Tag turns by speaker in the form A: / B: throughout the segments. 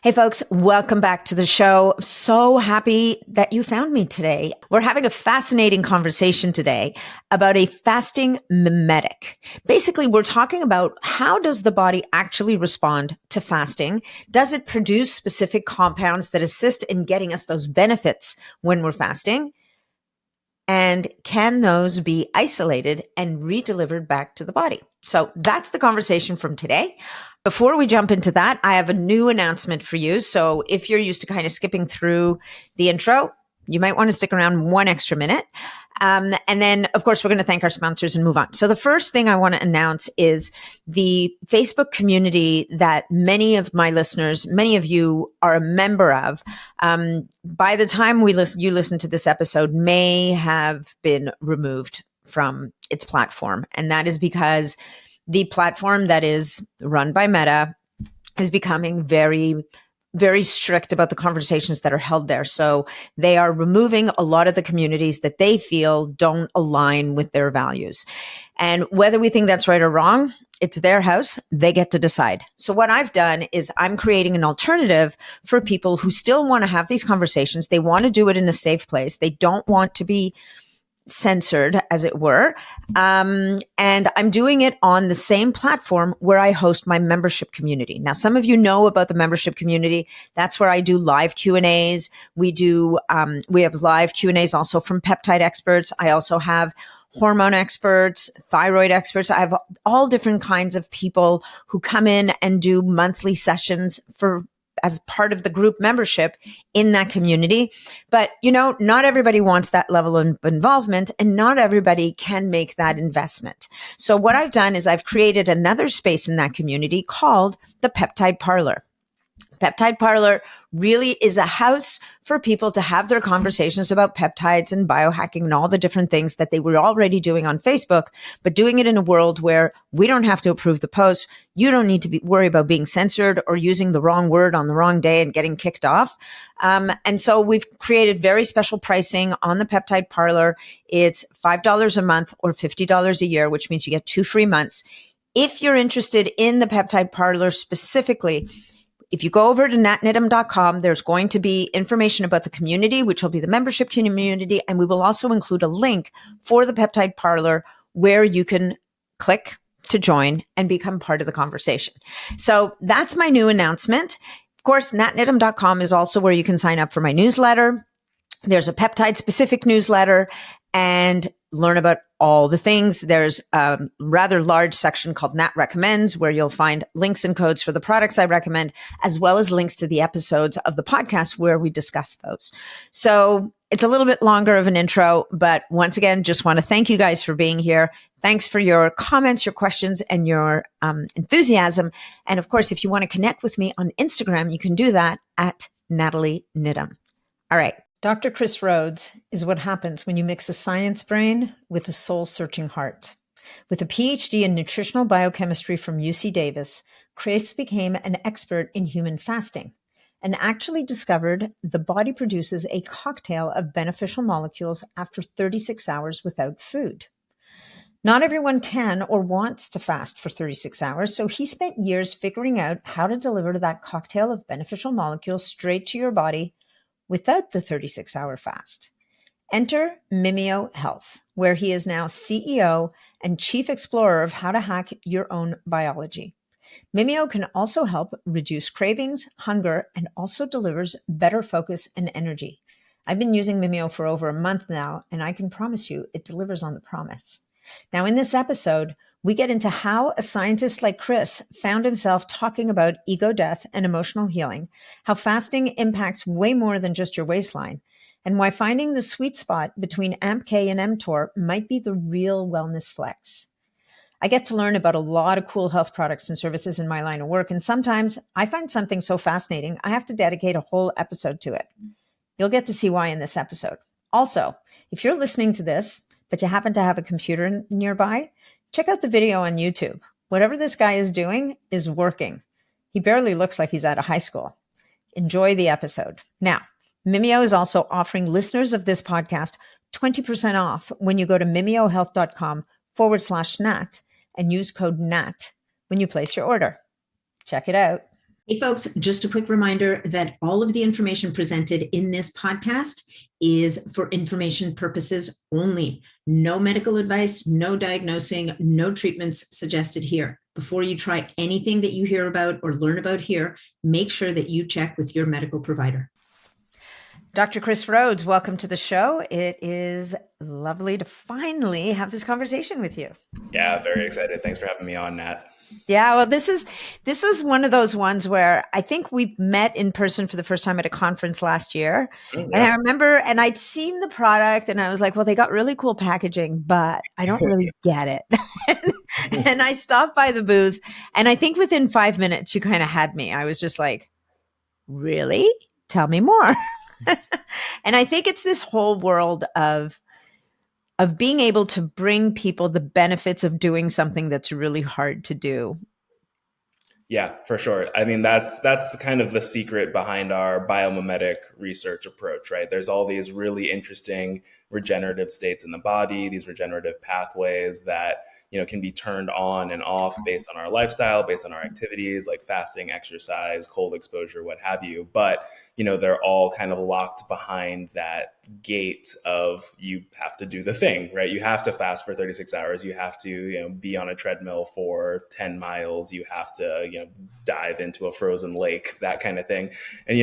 A: Hey folks, welcome back to the show. So happy that you found me today. We're having a fascinating conversation today about a fasting mimetic. Basically, we're talking about how does the body actually respond to fasting? Does it produce specific compounds that assist in getting us those benefits when we're fasting? And can those be isolated and redelivered back to the body? So that's the conversation from today. Before we jump into that, I have a new announcement for you. So if you're used to kind of skipping through the intro, you might want to stick around one extra minute. And then, of course, we're going to thank our sponsors and move on. So the first thing I want to announce is the Facebook community that many of my listeners, many of you are a member of. By the time you listen to this episode, may have been removed from its platform. And that is because the platform that is run by Meta is becoming very strict about the conversations that are held there. So they are removing a lot of the communities that they feel don't align with their values. And whether we think that's right or wrong, it's their house. They get to decide. So what I've done is I'm creating an alternative for people who still want to have these conversations. They want to do it in a safe place. They don't want to be censored, as it were. And I'm doing it on the same platform where I host my membership community. Now, some of you know about the membership community. That's where I do live Q&As. We have live Q&As also from peptide experts. I also have hormone experts, thyroid experts. I have all different kinds of people who come in and do monthly sessions as part of the group membership in that community. But, not everybody wants that level of involvement and not everybody can make that investment. So what I've done is I've created another space in that community called the Peptide Parlor. Peptide Parlor really is a house for people to have their conversations about peptides and biohacking and all the different things that they were already doing on Facebook, but doing it in a world where we don't have to approve the posts. You don't need to worry about being censored or using the wrong word on the wrong day and getting kicked off. And so we've created very special pricing on the Peptide Parlor. It's $5 a month or $50 a year, which means you get 2 free months. If you're interested in the Peptide Parlor specifically, if you go over to natniddam.com, there's going to be information about the community, which will be the membership community. And we will also include a link for the Peptide Parlor where you can click to join and become part of the conversation. So that's my new announcement. Of course, natniddam.com is also where you can sign up for my newsletter. There's a peptide specific newsletter and learn about all the things. There's a rather large section called Nat Recommends, where you'll find links and codes for the products I recommend, as well as links to the episodes of the podcast where we discuss those. So it's a little bit longer of an intro, but once again, just want to thank you guys for being here. Thanks for your comments, your questions, and your enthusiasm. And of course, if you want to connect with me on Instagram, you can do that at Natalie Niddam. All right. Dr. Chris Rhodes is what happens when you mix a science brain with a soul-searching heart. With a PhD in nutritional biochemistry from UC Davis, Chris became an expert in human fasting and actually discovered the body produces a cocktail of beneficial molecules after 36 hours without food. Not everyone can or wants to fast for 36 hours, so he spent years figuring out how to deliver that cocktail of beneficial molecules straight to your body without the 36-hour fast. Enter Mimio Health, where he is now CEO and chief explorer of how to hack your own biology. Mimio can also help reduce cravings, hunger, and also delivers better focus and energy. I've been using Mimio for over a month now, and I can promise you it delivers on the promise. Now, in this episode, we get into how a scientist like Chris found himself talking about ego death and emotional healing, how fasting impacts way more than just your waistline, and why finding the sweet spot between AMPK and mTOR might be the real wellness flex. I get to learn about a lot of cool health products and services in my line of work, and sometimes I find something so fascinating, I have to dedicate a whole episode to it. You'll get to see why in this episode. Also, if you're listening to this, but you happen to have a computer nearby, check out the video on YouTube. Whatever this guy is doing is working. He barely looks like he's out of high school. Enjoy the episode. Now, Mimio is also offering listeners of this podcast 20% off when you go to mimiohealth.com/Nat and use code NAT when you place your order. Check it out. Hey, folks, just a quick reminder that all of the information presented in this podcast is for information purposes only. No medical advice, no diagnosing, no treatments suggested here. Before you try anything that you hear about or learn about here, make sure that you check with your medical provider. Dr. Chris Rhodes, welcome to the show. It is lovely to finally have this conversation with you.
B: Yeah, very excited. Thanks for having me on, Nat.
A: Yeah, well, this was one of those ones where I think we met in person for the first time at a conference last year. And
B: Yeah.
A: I remember, and I'd seen the product and I was like, well, they got really cool packaging, but I don't really get it. And I stopped by the booth, and I think within 5 minutes, you kind of had me. I was just like, really? Tell me more. And I think it's this whole world of being able to bring people the benefits of doing something that's really hard to do.
B: Yeah, for sure. I mean, that's kind of the secret behind our biomimetic research approach, right? There's all these really interesting regenerative states in the body, these regenerative pathways that, can be turned on and off based on our lifestyle, based on our activities like fasting, exercise, cold exposure, what have you. But, they're all kind of locked behind that gate of you have to do the thing, right? You have to fast for 36 hours. You have to, be on a treadmill for 10 miles. You have to, dive into a frozen lake, that kind of thing. And,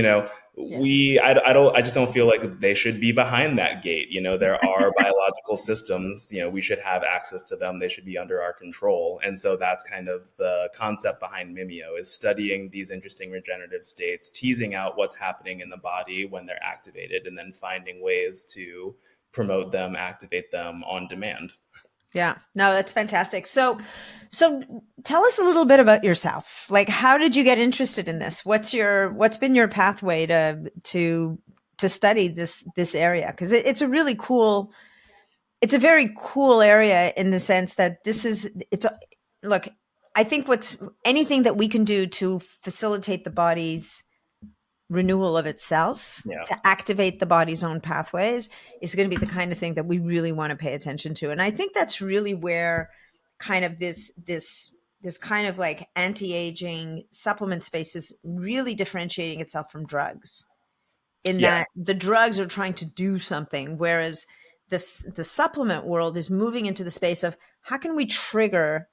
B: I just don't feel like they should be behind that gate. There are biological systems, we should have access to them. They should be under our control. And so that's kind of the concept behind Mimio, is studying these interesting regenerative states, teasing out what's happening in the body when they're activated, and then finding ways to promote them, activate them on demand.
A: Yeah, no, that's fantastic. So tell us a little bit about yourself. Like, how did you get interested in this? What's been your pathway to study this area? Because it's a really cool, it's a very cool area in the sense that look, I think what's anything that we can do to facilitate the body's renewal of itself,
B: Yeah.
A: to activate the body's own pathways, is going to be the kind of thing that we really want to pay attention to. And I think that's really where kind of this kind of like anti-aging supplement space is really differentiating itself from drugs, in
B: Yeah.
A: that the drugs are trying to do something, whereas the supplement world is moving into the space of how can we trigger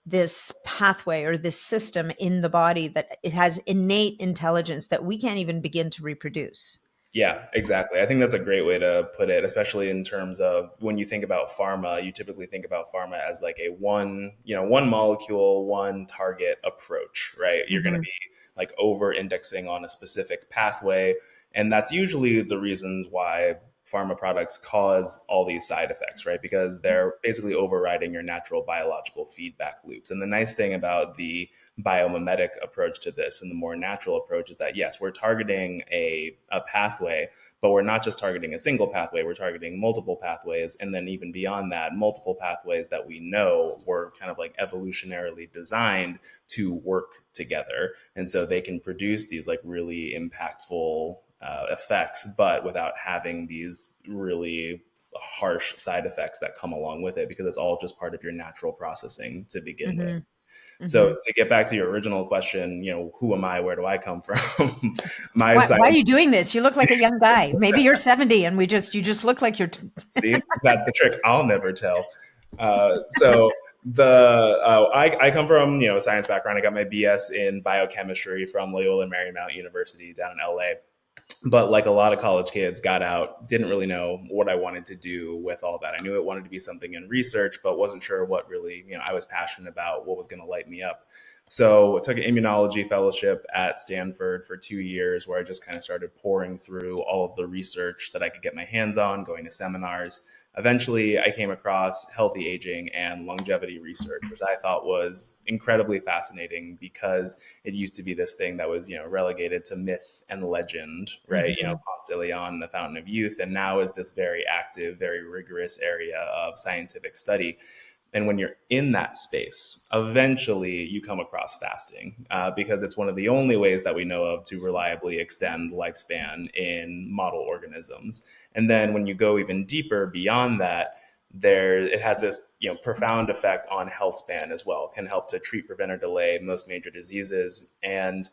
A: this pathway or this system in the body that it has innate intelligence that we can't even begin to reproduce.
B: Yeah, exactly. I think that's a great way to put it, especially in terms of when you think about pharma, you typically think about pharma as like a one molecule, one target approach, right? You're going to
A: Mm-hmm.
B: be like over indexing on a specific pathway. And that's usually the reasons why pharma products cause all these side effects, right? Because they're basically overriding your natural biological feedback loops. And the nice thing about the biomimetic approach to this and the more natural approach is that, yes, we're targeting a pathway, but we're not just targeting a single pathway, we're targeting multiple pathways. And then even beyond that, multiple pathways that we know were kind of like evolutionarily designed to work together. And so they can produce these like really impactful effects, but without having these really harsh side effects that come along with it, because it's all just part of your natural processing to begin with.
A: Mm-hmm. Mm-hmm.
B: So to get back to your original question, who am I? Where do I come from? My
A: Why are
B: science.
A: you doing this? You look like a young guy. Maybe you're 70 and you just look like you're
B: See, that's the trick. I'll never tell. So I come from a science background. I got my BS in biochemistry from Loyola Marymount University down in LA. But like a lot of college kids, got out, didn't really know what I wanted to do with all that. I knew it wanted to be something in research, but wasn't sure what really, I was passionate about, what was going to light me up. So I took an immunology fellowship at Stanford for 2 years, where I just kind of started pouring through all of the research that I could get my hands on, going to seminars. Eventually, I came across healthy aging and longevity research, which I thought was incredibly fascinating, because it used to be this thing that was, relegated to myth and legend, right?
A: Mhm.
B: Ponce de Leon, the fountain of youth, and now is this very active, very rigorous area of scientific study. And when you're in that space, eventually you come across fasting, because it's one of the only ways that we know of to reliably extend lifespan in model organisms. And then when you go even deeper beyond that, it has this profound effect on health span as well. It can help to treat, prevent, or delay most major diseases. And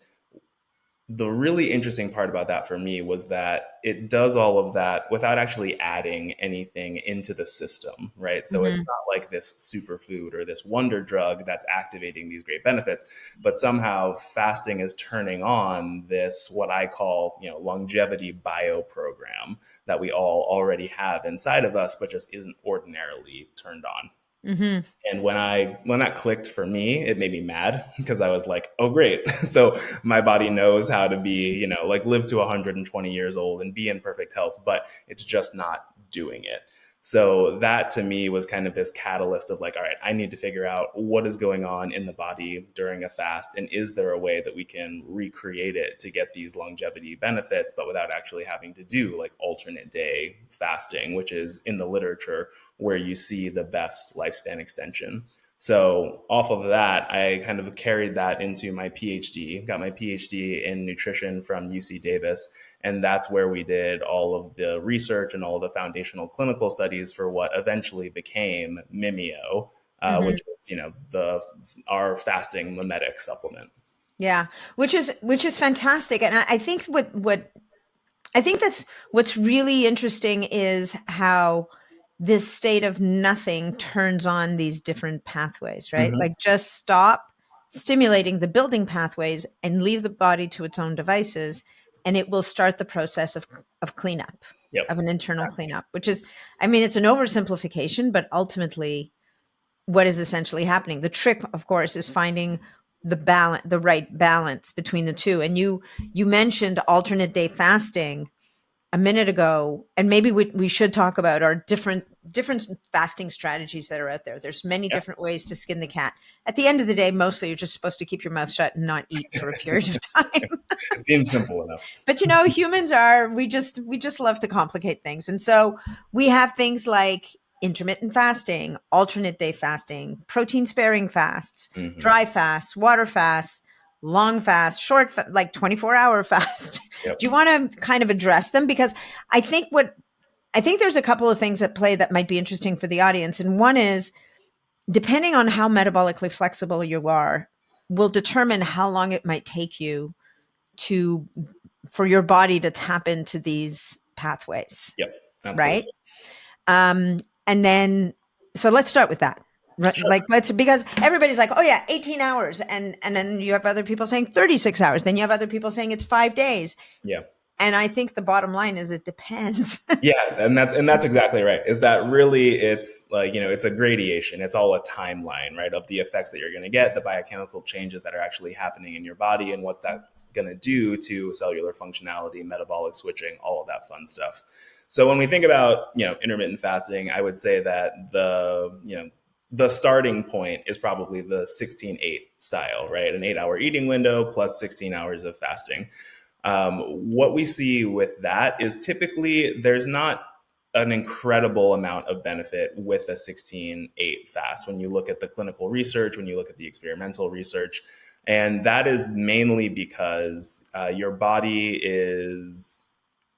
B: the really interesting part about that for me was that it does all of that without actually adding anything into the system, right? So it's
A: Mm-hmm.
B: not like this superfood or this wonder drug that's activating these great benefits, but somehow fasting is turning on this, what I call, longevity bio program that we all already have inside of us, but just isn't ordinarily turned on.
A: Mm-hmm.
B: And when that clicked for me, it made me mad because I was like, oh great. So my body knows how to be, like live to 120 years old and be in perfect health, but it's just not doing it. So that to me was kind of this catalyst of like, all right, I need to figure out what is going on in the body during a fast. And is there a way that we can recreate it to get these longevity benefits, but without actually having to do like alternate day fasting, which is in the literature where you see the best lifespan extension. So off of that, I kind of carried that into my PhD, got my PhD in nutrition from UC Davis. And that's where we did all of the research and all of the foundational clinical studies for what eventually became Mimio,
A: Mm-hmm.
B: which is, our fasting mimetic supplement.
A: Yeah, which is fantastic, and I think what I think that's what's really interesting is how this state of nothing turns on these different pathways, right?
B: Mm-hmm.
A: Like just stop stimulating the building pathways and leave the body to its own devices, and it will start the process of cleanup,
B: Yep.
A: of an internal cleanup, which is, I mean, it's an oversimplification, but ultimately what is essentially happening. The trick, of course, is finding the right balance between the two. And you mentioned alternate day fasting a minute ago, and maybe we should talk about our different fasting strategies that are out there. There's many
B: Yeah.
A: different ways to skin the cat. At the end of the day, mostly you're just supposed to keep your mouth shut and not eat for a period of time.
B: It seems simple enough.
A: But humans are we just love to complicate things. And so we have things like intermittent fasting, alternate day fasting, protein sparing fasts,
B: Mm-hmm.
A: dry fasts, water fasts, long fast, like 24-hour fast.
B: Yep.
A: Do you want to kind of address them? Because I think what I think there's a couple of things at play that might be interesting for the audience. And one is, depending on how metabolically flexible you are, will determine how long it might take you to for your body to tap into these pathways,
B: Yep.
A: right?
B: Absolutely.
A: And then, so let's start with that. Right?
B: Sure.
A: Like, let's, because everybody's like, oh yeah, 18 hours. And then you have other people saying 36 hours. Then you have other people saying it's 5 days.
B: Yeah.
A: And I think the bottom line is it depends.
B: Yeah, and that's exactly right. Is that really it's like, it's a gradation. It's all a timeline, right, of the effects that you're going to get, the biochemical changes that are actually happening in your body, and what that's going to do to cellular functionality, metabolic switching, all of that fun stuff. So when we think about, intermittent fasting, I would say that the starting point is probably the 16-8 style, right? An 8-hour eating window plus 16 hours of fasting. What we see with that is typically there's not an incredible amount of benefit with a 16-8 fast when you look at the clinical research, when you look at the experimental research. And that is mainly because your body is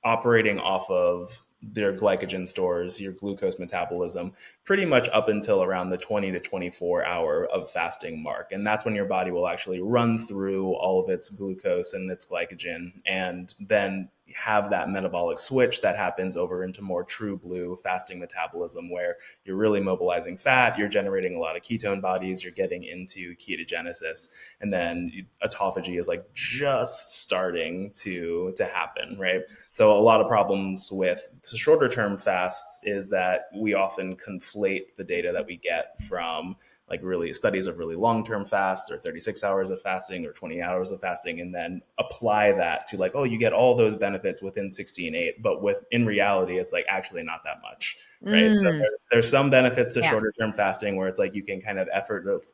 B: operating off of their glycogen stores, your glucose metabolism, pretty much up until around the 20 to 24-hour of fasting mark. And that's when your body will actually run through all of its glucose and its glycogen, and then have that metabolic switch that happens over into more true blue fasting metabolism, where you're really mobilizing fat, you're generating a lot of ketone bodies, you're getting into ketogenesis, and then autophagy is like just starting to happen, right? So a lot of problems with shorter term fasts is that we often conflate the data that we get from like really studies of really long-term fasts, or 36 hours of fasting, or 20 hours of fasting, and then apply that to like, oh, you get all those benefits within 16-8, but in reality, it's like actually not that much, right? So
A: Mm,
B: there's some benefits to
A: yeah.
B: shorter term fasting where it's like you can kind of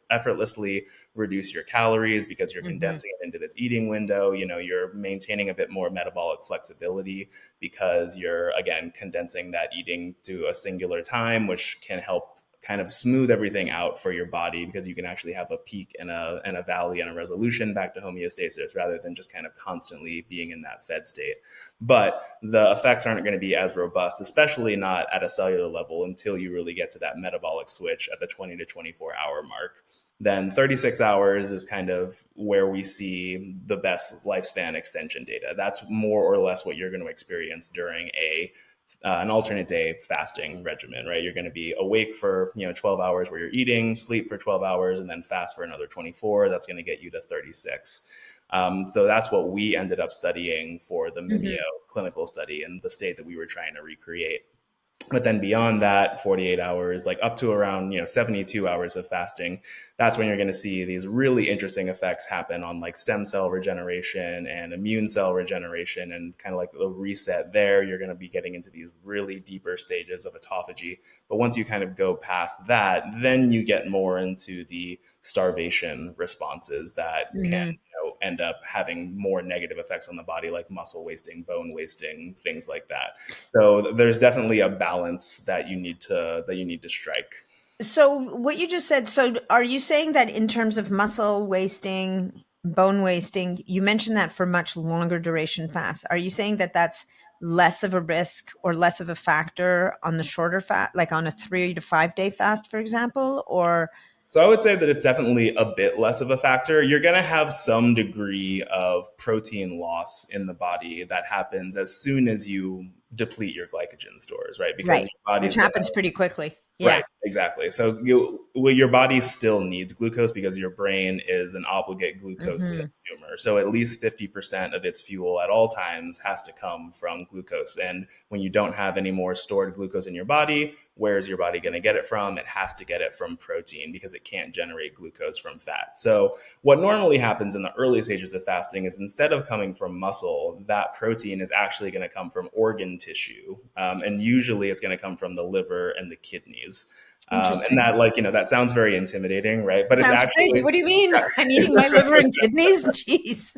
B: effortlessly reduce your calories because you're
A: Hmm.
B: condensing it into this eating window. You're maintaining a bit more metabolic flexibility because you're, again, condensing that eating to a singular time, which can help kind of smooth everything out for your body, because you can actually have a peak and a valley and a resolution back to homeostasis, rather than just kind of constantly being in that fed state. But the effects aren't going to be as robust, especially not at a cellular level, until you really get to that metabolic switch at the 20 to 24-hour mark. then 36 hours is kind of where we see the best lifespan extension data. That's more or less what you're going to experience during an alternate day fasting regimen, right? You're going to be awake for 12 hours where you're eating, sleep for 12 hours, and then fast for another 24. That's going to get you to 36. So that's what we ended up studying for the Mimio clinical study and the state that we were trying to recreate. But then beyond that, 48 hours, like up to around 72 hours of fasting, that's when you're going to see these really interesting effects happen on like stem cell regeneration and immune cell regeneration, and kind of like the reset there. You're going to be getting into these really deeper stages of autophagy. But once you kind of go past that, then you get more into the starvation responses that can end up having more negative effects on the body, like muscle wasting, bone wasting, things like that. So there's definitely a balance that you need to strike.
A: So what you just said, so are you saying that in terms of muscle wasting, bone wasting, you mentioned that for much longer duration fasts. Are you saying that that's less of a risk or less of a factor on the shorter fast, like on a 3 to 5 day fast, for example? Or
B: So I would say that it's definitely a bit less of a factor. You're going to have some degree of protein loss in the body that happens as soon as you deplete your glycogen stores, right? Because
A: right,
B: your
A: which
B: body's going
A: happens
B: to
A: pretty quickly. Yeah.
B: Right, exactly. So your body still needs glucose because your brain is an obligate glucose
A: Hmm.
B: consumer. So at least 50% of its fuel at all times has to come from glucose. And when you don't have any more stored glucose in your body, where's your body going to get it from? It has to get it from protein because it can't generate glucose from fat. So what normally happens in the early stages of fasting is instead of coming from muscle, that protein is actually going to come from organ tissue. And usually it's going to come from the liver and the kidneys. And
A: Interesting.
B: that, that sounds very intimidating, right? But it's
A: Sounds crazy.
B: actually,
A: What do you mean? I'm eating my liver and kidneys? Jeez.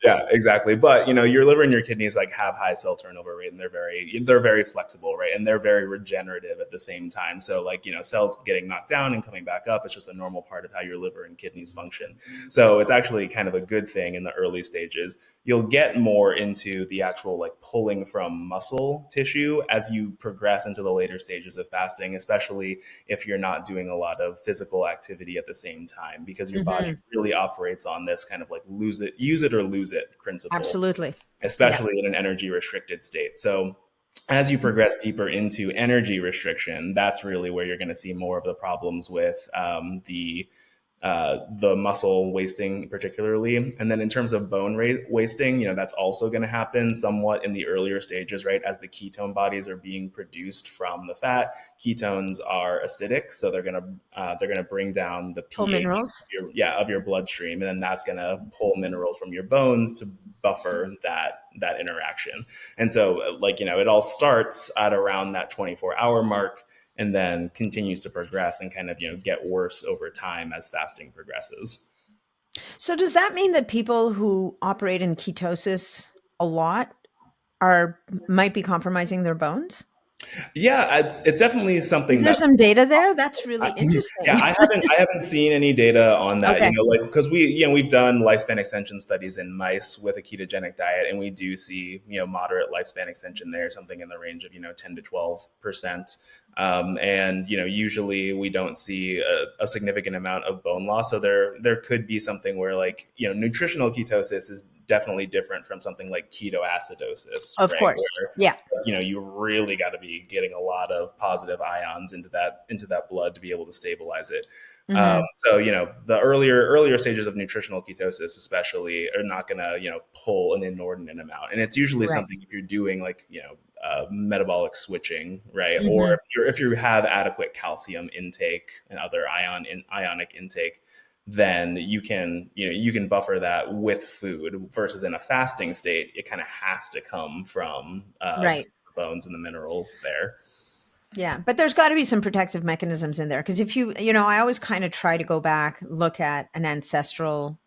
B: yeah, exactly. But your liver and your kidneys like have high cell turnover rate, and they're very flexible, right? And they're very regenerative at the same time. So cells getting knocked down and coming back up, it's just a normal part of how your liver and kidneys function. So it's actually kind of a good thing in the early stages. You'll get more into the actual like pulling from muscle tissue as you progress into the later stages of fasting, especially if you're not doing a lot of physical activity at the same time, because your body really operates on this kind of like use it or lose it principle,
A: Absolutely. Yeah.
B: especially in an energy restricted state. So as you progress deeper into energy restriction, that's really where you're going to see more of the problems with the muscle wasting particularly. And then in terms of bone wasting, that's also going to happen somewhat in the earlier stages, right? As the ketone bodies are being produced from the fat, ketones are acidic. So they're going to bring down the
A: Pull
B: pH
A: minerals.
B: of your bloodstream. And then that's going to pull minerals from your bones to buffer that interaction. And so it all starts at around that 24-hour mark, and then continues to progress and kind of get worse over time as fasting progresses.
A: So does that mean that people who operate in ketosis a lot are might be compromising their bones?
B: Yeah, it's definitely
A: Is
B: something
A: there
B: that
A: some data there? That's really
B: yeah,
A: interesting.
B: I haven't seen any data on that.
A: Okay.
B: Like because we've done lifespan extension studies in mice with a ketogenic diet, and we do see moderate lifespan extension there, something in the range of 10 to 12%. And usually we don't see a significant amount of bone loss. So there could be something where nutritional ketosis is definitely different from something like ketoacidosis,
A: Of
B: right?
A: course.
B: Where
A: Yeah.
B: you really got to be getting a lot of positive ions into that blood to be able to stabilize it.
A: Hmm.
B: So the earlier stages of nutritional ketosis, especially, are not going to pull an inordinate amount, and it's usually
A: Right.
B: something if you're doing metabolic switching, right, or
A: Hmm.
B: if you have adequate calcium intake and other ionic intake, then you can buffer that with food, versus in a fasting state it kind of has to come from
A: Right.
B: the bones and the minerals there.
A: Yeah, but there's got to be some protective mechanisms in there because if I always kind of try to go back, look at an ancestral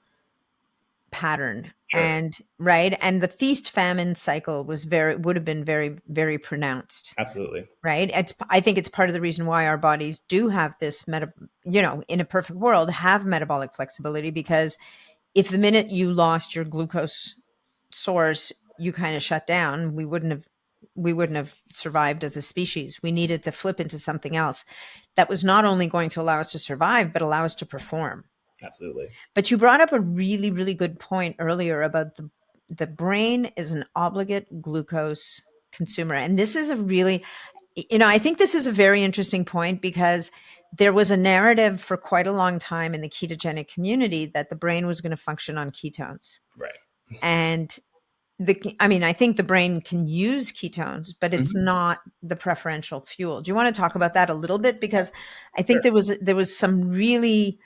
A: pattern
B: Sure.
A: and right, and the feast famine cycle would have been very very pronounced,
B: Absolutely.
A: right? I think it's part of the reason why our bodies do have this in a perfect world have metabolic flexibility because if the minute you lost your glucose source, you kind of shut down, we wouldn't have survived as a species. We needed to flip into something else that was not only going to allow us to survive, but allow us to perform.
B: Absolutely.
A: But you brought up a really, really good point earlier about the brain is an obligate glucose consumer. And this is a really, I think this is a very interesting point because there was a narrative for quite a long time in the ketogenic community that the brain was going to function on ketones.
B: Right.
A: And I think the brain can use ketones, but it's
B: Mhm.
A: not the preferential fuel. Do you want to talk about that a little bit? Because I think
B: Sure.
A: there was some really,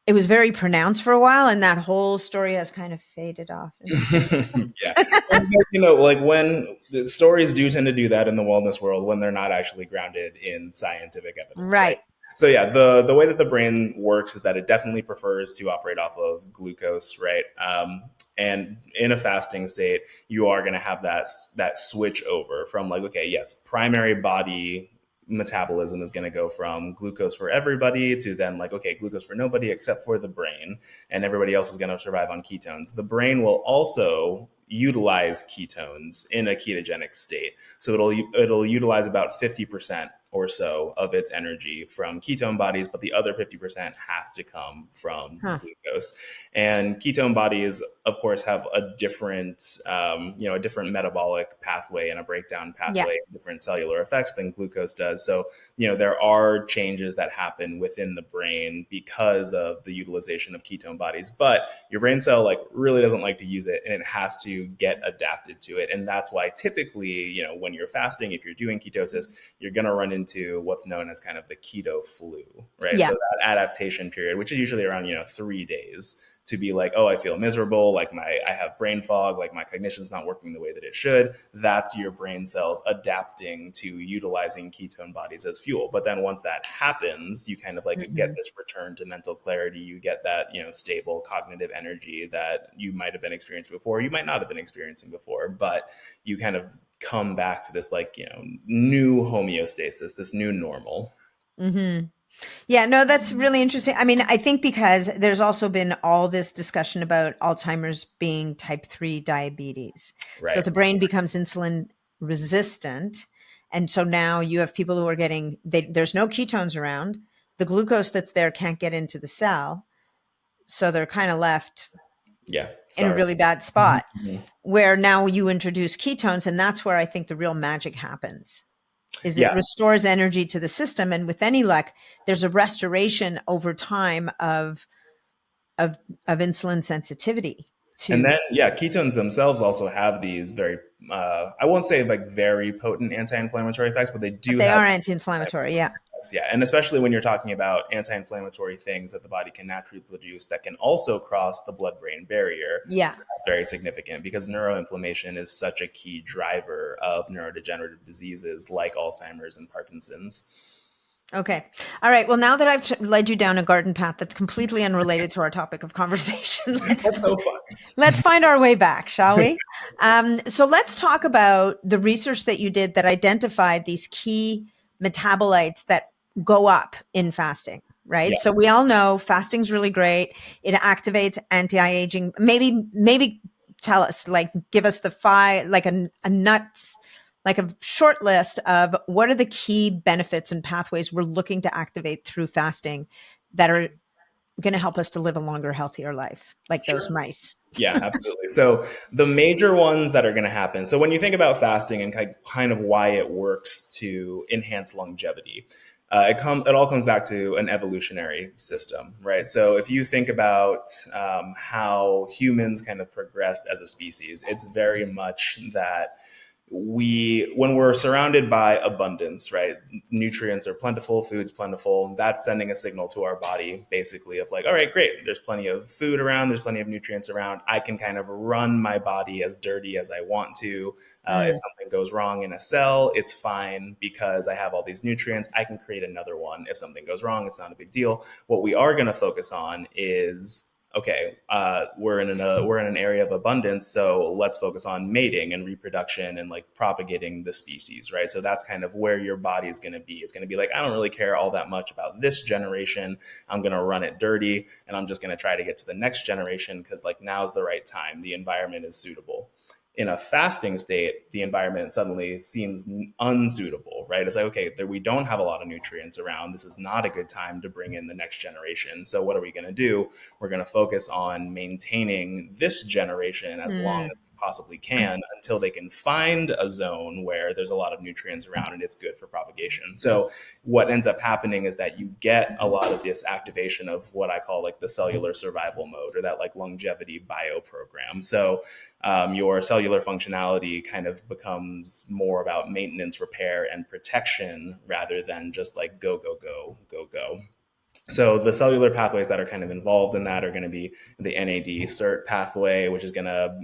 A: it was very pronounced for a while, and that whole story has kind of faded off into the
B: Yeah. And, like when the stories do tend to do that in the wellness world when they're not actually grounded in scientific evidence, right?
A: right.
B: So yeah, the way that the brain works is that it definitely prefers to operate off of glucose, right? And in a fasting state, you are going to have that switch over from like, okay, yes, primary body metabolism is going to go from glucose for everybody to then like, okay, glucose for nobody except for the brain, and everybody else is going to survive on ketones. The brain will also utilize ketones in a ketogenic state. So it'll utilize about 50% or so of its energy from ketone bodies, but the other 50% has to come from
A: Huh.
B: glucose. And ketone bodies, of course, have a different, a different metabolic pathway and a breakdown
A: Yeah.
B: pathway, different cellular effects than glucose does. So, there are changes that happen within the brain because of the utilization of ketone bodies, but your brain cell like really doesn't like to use it, and it has to get adapted to it. And that's why typically, when you're fasting, if you're doing ketosis, you're going to run into what's known as kind of the keto flu, right?
A: Yeah.
B: So that adaptation period, which is usually around 3 days, to be like, oh, I feel miserable, like I have brain fog, like my cognition's not working the way that it should. That's your brain cells adapting to utilizing ketone bodies as fuel. But then once that happens, you kind of like get
A: Mhm.
B: this return to mental clarity. You get that, stable cognitive energy that you might have been experiencing before, you might not have been experiencing before, but you kind of come back to this like, new homeostasis, this new normal.
A: Mhm. Yeah, no, that's really interesting. I mean, I think because there's also been all this discussion about Alzheimer's being type 3 diabetes. So
B: Right.
A: the brain becomes insulin resistant. And so now you have people who are there's no ketones around. The glucose that's there can't get into the cell. So they're kind of left
B: Yeah.
A: in a
B: Sorry.
A: really bad spot where now you introduce ketones. And that's where I think the real magic happens. Is it
B: Yeah.
A: restores energy to the system, and with any luck there's a restoration over time of insulin sensitivity
B: And
A: to,
B: then, yeah, ketones themselves also have these very, I won't say like very potent anti-inflammatory effects, but they
A: but
B: do
A: they
B: have
A: are anti-inflammatory. Yeah.
B: effects. Yeah. And especially when you're talking about anti-inflammatory things that the body can naturally produce that can also cross the blood-brain barrier,
A: Yeah.
B: that's very significant because neuroinflammation is such a key driver of neurodegenerative diseases like Alzheimer's and Parkinson's.
A: Okay. All right. Well, now that I've led you down a garden path that's completely unrelated to our topic of conversation,
B: That's so fun.
A: let's find our way back, shall we? So let's talk about the research that you did that identified these key metabolites that go up in fasting, right?
B: Yeah.
A: So we all know fasting's really great. It activates anti-aging. Maybe tell us, like, give us the five, like a nuts, like a short list of what are the key benefits and pathways we're looking to activate through fasting that are going to help us to live a longer, healthier life, like those
B: Sure.
A: mice.
B: Yeah, absolutely. So the major ones that are going to happen. So when you think about fasting and kind of why it works to enhance longevity, it all comes back to an evolutionary system, right? So if you think about how humans kind of progressed as a species, it's very much that when we're surrounded by abundance, right, nutrients are plentiful, food's plentiful, that's sending a signal to our body basically of like, all right, great, there's plenty of food around, there's plenty of nutrients around, I can kind of run my body as dirty as I want to. If
A: Mm.
B: something goes wrong in a cell, it's fine because I have all these nutrients, I can create another one. If something goes wrong, it's not a big deal. What we are going to focus on is, okay, we're in an area of abundance, so let's focus on mating and reproduction and like propagating the species, right? So that's kind of where your body is going to be. It's going to be like, I don't really care all that much about this generation. I'm going to run it dirty, and I'm just going to try to get to the next generation because like now's the right time. The environment is suitable. In a fasting state, the environment suddenly seems unsuitable, right? It's like, okay, we don't have a lot of nutrients around. This is not a good time to bring in the next generation. So what are we going to do? We're going to focus on maintaining this generation as long as we possibly can until they can find a zone where there's a lot of nutrients around and it's good for propagation. So what ends up happening is that you get a lot of this activation of what I call like the cellular survival mode, or that like longevity bio program. So your cellular functionality kind of becomes more about maintenance, repair, and protection rather than just like go, go, go, go, go. So the cellular pathways that are kind of involved in that are going to be the NAD SIRT pathway, which is going to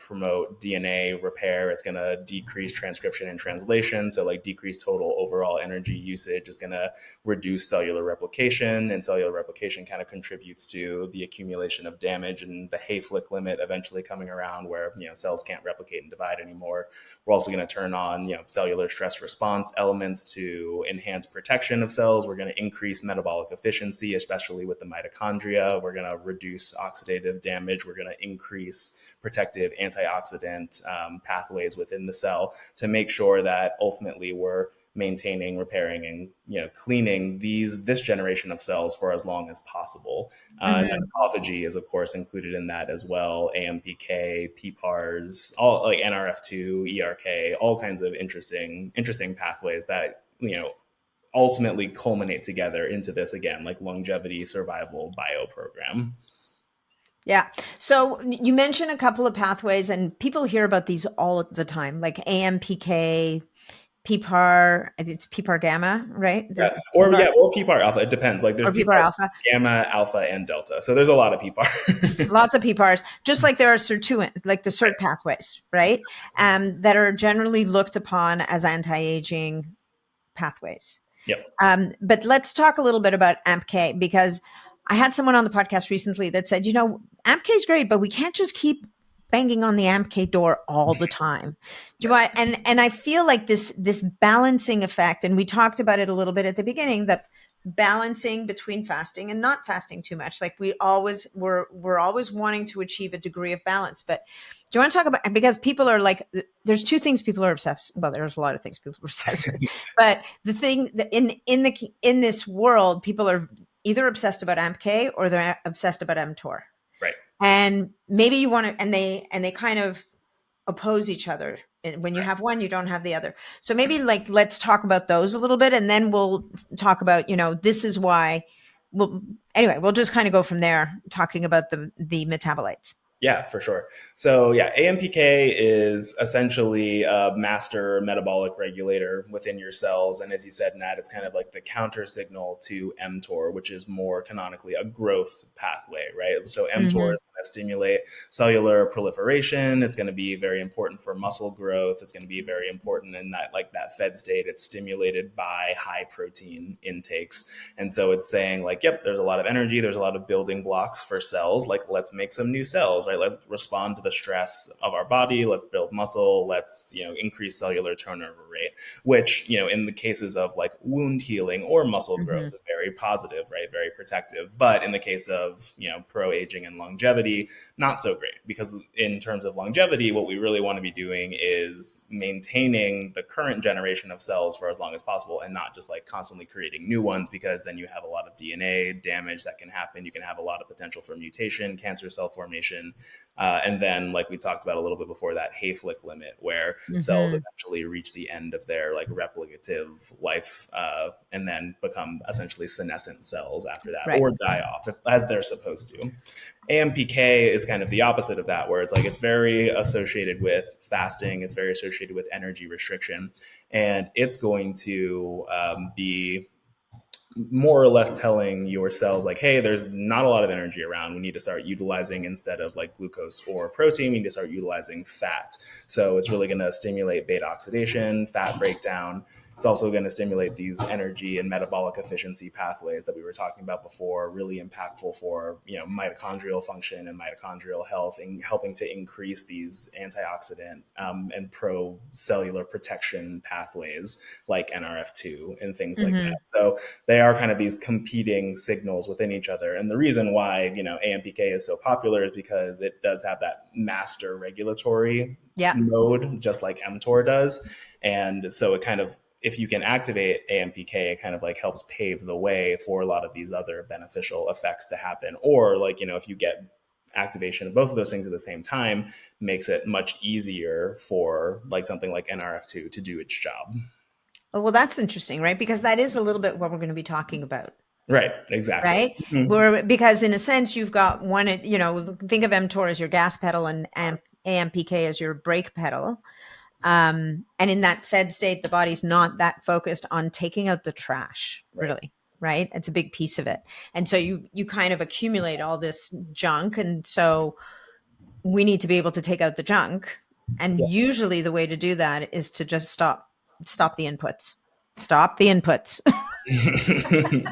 B: promote DNA repair. It's going to decrease transcription and translation. So like decrease total overall energy usage is going to reduce cellular replication, and cellular replication kind of contributes to the accumulation of damage and the Hayflick limit eventually coming around where cells can't replicate and divide anymore. We're also going to turn on cellular stress response elements to enhance protection of cells. We're going to increase metabolic efficiency, especially with the mitochondria. We're going to reduce oxidative damage. We're going to increase protective antioxidant pathways within the cell to make sure that ultimately we're maintaining, repairing, and cleaning this generation of cells for as long as possible. And then autophagy is of course included in that as well. AMPK, PPARs, all like NRF2, ERK, all kinds of interesting pathways that ultimately culminate together into this, again, like longevity survival bio program.
A: Yeah. So you mentioned a couple of pathways, and people hear about these all the time, like AMPK, PPAR. I think it's PPAR gamma, right?
B: Yeah. Or PPAR alpha. It depends. Like there's
A: Or PPAR alpha.
B: gamma, alpha, and delta. So there's a lot of PPAR.
A: Lots of PPARs, just like there are Sirtuins, like the SIRT pathways, right? That are generally looked upon as anti-aging pathways.
B: Yep.
A: But let's talk a little bit about AMPK, because I had someone on the podcast recently that said, AMPK is great, but we can't just keep banging on the AMPK door all the time. And I feel like this balancing effect, and we talked about it a little bit at the beginning, that balancing between fasting and not fasting too much. Like we're always wanting to achieve a degree of balance. But do you want to talk about, because people are like, there's two things people are obsessed. Well, there's a lot of things people are obsessed with, but the thing that in this world, people are either obsessed about AMPK or they're obsessed about mTOR.
B: Right.
A: And maybe you want to, and they kind of oppose each other. And when you have one, you don't have the other. So maybe let's talk about those a little bit, and then we'll talk about, this is why. We'll just kind of go from there, talking about the metabolites.
B: Yeah, for sure. So yeah, AMPK is essentially a master metabolic regulator within your cells. And as you said, Nat, it's kind of like the counter signal to mTOR, which is more canonically a growth pathway, right? So mTOR is going to stimulate cellular proliferation. It's going to be very important for muscle growth. It's going to be very important in that fed state. It's stimulated by high protein intakes. And so it's saying yep, there's a lot of energy. There's a lot of building blocks for cells. Let's make some new cells, right? Let's respond to the stress of our body. Let's build muscle. Let's, increase cellular turnover rate, which, in the cases of wound healing or muscle growth is very positive, right? Very protective. But in the case of, pro-aging and longevity, not so great, because in terms of longevity, what we really want to be doing is maintaining the current generation of cells for as long as possible, and not just constantly creating new ones, because then you have a lot of DNA damage that can happen. You can have a lot of potential for mutation, cancer cell formation. And then, like we talked about a little bit before, that Hayflick limit, where cells eventually reach the end of their replicative life, and then become essentially senescent cells after that, or die off as they're supposed to. AMPK is kind of the opposite of that, where it's very associated with fasting. It's very associated with energy restriction, and it's going to be more or less telling your cells hey, there's not a lot of energy around. We need to start utilizing, instead of glucose or protein, we need to start utilizing fat. So it's really going to stimulate beta oxidation, fat breakdown. It's also going to stimulate these energy and metabolic efficiency pathways that we were talking about before, really impactful for mitochondrial function and mitochondrial health, and helping to increase these antioxidant and pro-cellular protection pathways like NRF2 and things like that. So they are kind of these competing signals within each other. And the reason why AMPK is so popular is because it does have that master regulatory mode, just like mTOR does. And so it kind of if you can activate AMPK, it kind of like helps pave the way for a lot of these other beneficial effects to happen. Or like, if you get activation of both of those things at the same time, makes it much easier for like something like NRF2 to do its job.
A: Oh, well, that's interesting, right? Because that is a little bit what we're going to be talking about.
B: Right, exactly.
A: Right? Because in a sense, you've got one, think of mTOR as your gas pedal and AMPK as your brake pedal. And in that fed state, the body's not that focused on taking out the trash, really, right? It's a big piece of it. And so you kind of accumulate all this junk. And so we need to be able to take out the junk. And usually the way to do that is to just stop the inputs. Stop the inputs.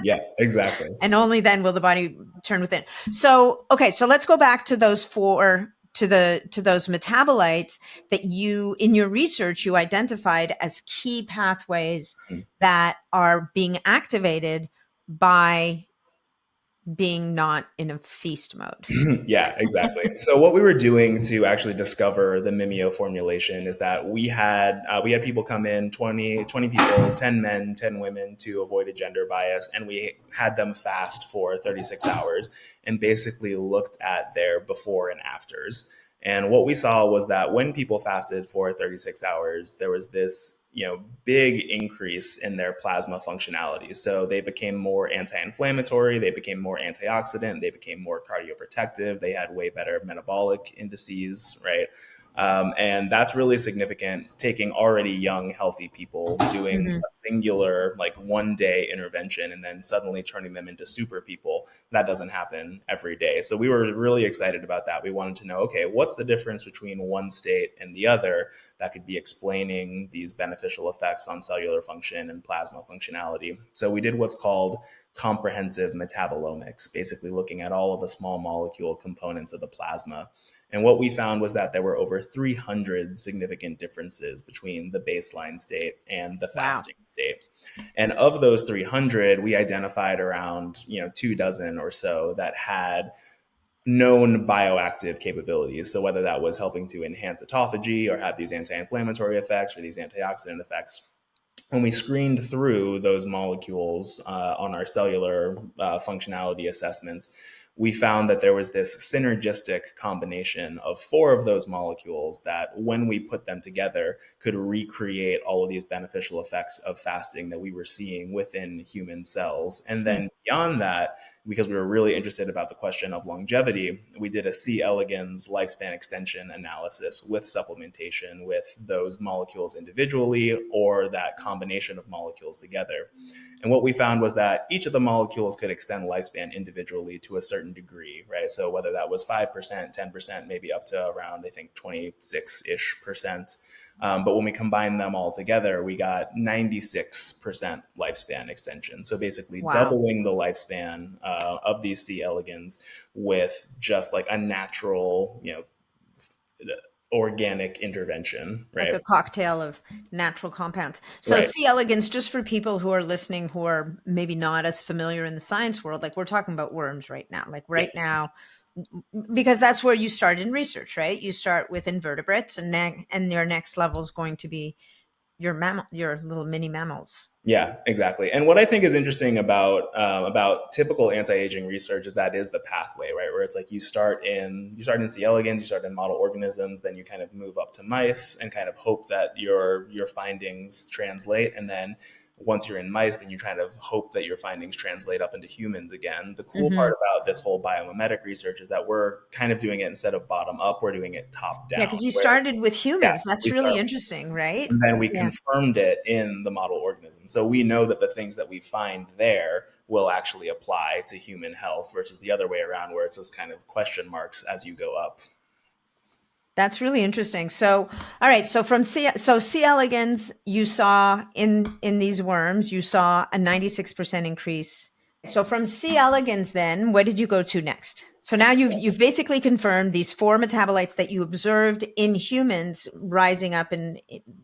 B: Yeah, exactly.
A: And only then will the body turn within. So, okay, so let's go back to those to those metabolites that you, in your research, you identified as key pathways that are being activated by being not in a feast mode.
B: Yeah, exactly. So what we were doing to actually discover the Mimio formulation is that we had people come in, 20 people, 10 men, 10 women, to avoid a gender bias. And we had them fast for 36 hours and basically looked at their before and afters. And what we saw was that when people fasted for 36 hours, there was this big increase in their plasma functionality. So they became more anti-inflammatory, they became more antioxidant, they became more cardioprotective, they had way better metabolic indices, right? And that's really significant, taking already young, healthy people, doing a singular, like 1 day intervention, and then suddenly turning them into super people. That doesn't happen every day. So we were really excited about that. We wanted to know, okay, what's the difference between one state and the other that could be explaining these beneficial effects on cellular function and plasma functionality? So we did what's called comprehensive metabolomics, basically looking at all of the small molecule components of the plasma. And what we found was that there were over 300 significant differences between the baseline state and the fasting state. And of those 300, we identified around 24 or so that had known bioactive capabilities. So whether that was helping to enhance autophagy or have these anti-inflammatory effects or these antioxidant effects, when we screened through those molecules on our cellular functionality assessments, we found that there was this synergistic combination of 4 of those molecules that, when we put them together, could recreate all of these beneficial effects of fasting that we were seeing within human cells. And then beyond that, because we were really interested about the question of longevity, we did a C. elegans lifespan extension analysis with supplementation with those molecules individually or that combination of molecules together. And what we found was that each of the molecules could extend lifespan individually to a certain degree, right? So whether that was 5%, 10%, maybe up to around, I think, 26-ish%. But when we combined them all together, we got 96% lifespan extension. So basically doubling the lifespan of these C. elegans with just like a natural, organic intervention, right?
A: Like a cocktail of natural compounds. So C. elegans, just for people who are listening who are maybe not as familiar in the science world, like we're talking about worms right now, now, because that's where you start in research, right? You start with invertebrates, and your next level is going to be your little mini mammals.
B: Yeah, exactly. And what I think is interesting about typical anti-aging research is that is the pathway, right? Where it's like you start in C. elegans, you start in model organisms, then you kind of move up to mice and kind of hope that your findings translate, and then once you're in mice, then you kind of hope that your findings translate up into humans again. The cool part about this whole biomimetic research is that we're kind of doing it instead of bottom up, we're doing it top down.
A: Yeah, because you started with humans. That's really interesting, right?
B: And then we confirmed it in the model organism. So we know that the things that we find there will actually apply to human health versus the other way around, where it's just kind of question marks as you go up.
A: That's really interesting. So, all right. So C. elegans, you saw in these worms, you saw a 96% increase. So from C. elegans, then what did you go to next? So now you've basically confirmed these 4 metabolites that you observed in humans rising up, and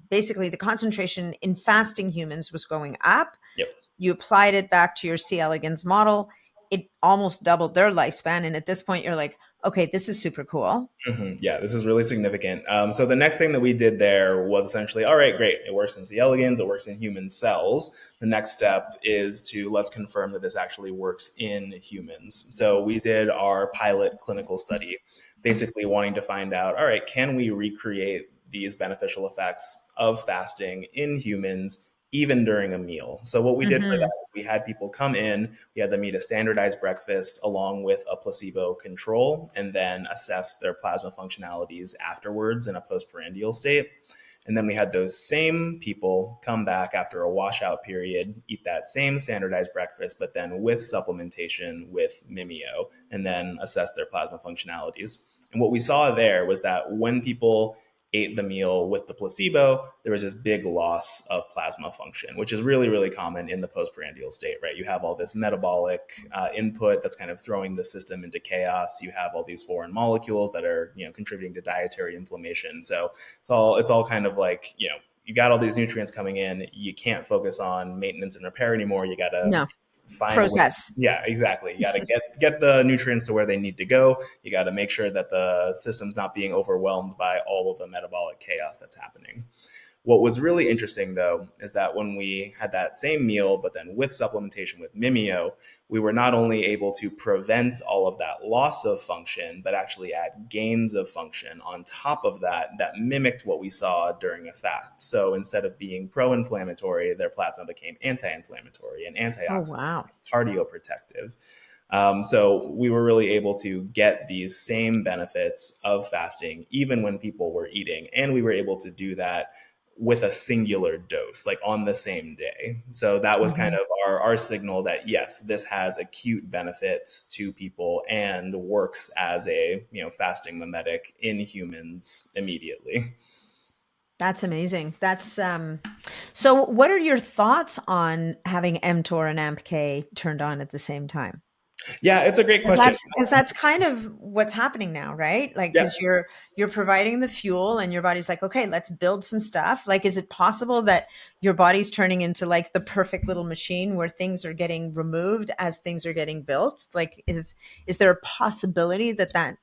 A: basically the concentration in fasting humans was going up.
B: Yep.
A: You applied it back to your C. elegans model. It almost doubled their lifespan. And at this point, you're like, Okay, this is super cool.
B: Yeah, this is really significant. So the next thing that we did there was essentially, all right, great. It works in C. elegans. It works in human cells. The next step is to let's confirm that this actually works in humans. So we did our pilot clinical study, basically wanting to find out, all right, can we recreate these beneficial effects of fasting in humans even during a meal? So what we did for that
A: Hmm.
B: is we had people come in, we had them eat a standardized breakfast along with a placebo control, and then assess their plasma functionalities afterwards in a postprandial state. And then we had those same people come back after a washout period, eat that same standardized breakfast, but then with supplementation with Mimio, and then assess their plasma functionalities. And what we saw there was that when people ate the meal with the placebo, there was this big loss of plasma function, which is really, really common in the postprandial state, right? You have all this metabolic input that's kind of throwing the system into chaos. You have all these foreign molecules that are, contributing to dietary inflammation. So it's all kind of like, you got all these nutrients coming in. You can't focus on maintenance and repair anymore. You got to
A: No,
B: find a way.
A: process.
B: Yeah, exactly. You got to get the nutrients to where they need to go. You got to make sure that the system's not being overwhelmed by all of the metabolic chaos that's happening. What was really interesting, though, is that when we had that same meal, but then with supplementation with Mimio, we were not only able to prevent all of that loss of function, but actually add gains of function on top of that that mimicked what we saw during a fast. So instead of being pro inflammatory, their plasma became anti inflammatory and
A: Oh,
B: antioxidant,
A: wow.
B: cardioprotective. So we were really able to get these same benefits of fasting even when people were eating. And we were able to do that with a singular dose, like on the same day. So that was kind
A: Hmm.
B: of our signal that yes, this has acute benefits to people and works as a fasting mimetic in humans immediately.
A: That's amazing. That's so what are your thoughts on having mTOR and AMPK turned on at the same time?
B: Yeah, it's a great
A: Because
B: question.
A: that's kind of what's happening now, right? Like,
B: Yeah.
A: because you're providing the fuel, and your body's like, okay, let's build some stuff. Like, is it possible that your body's turning into like the perfect little machine where things are getting removed as things are getting built? Like, is there a possibility that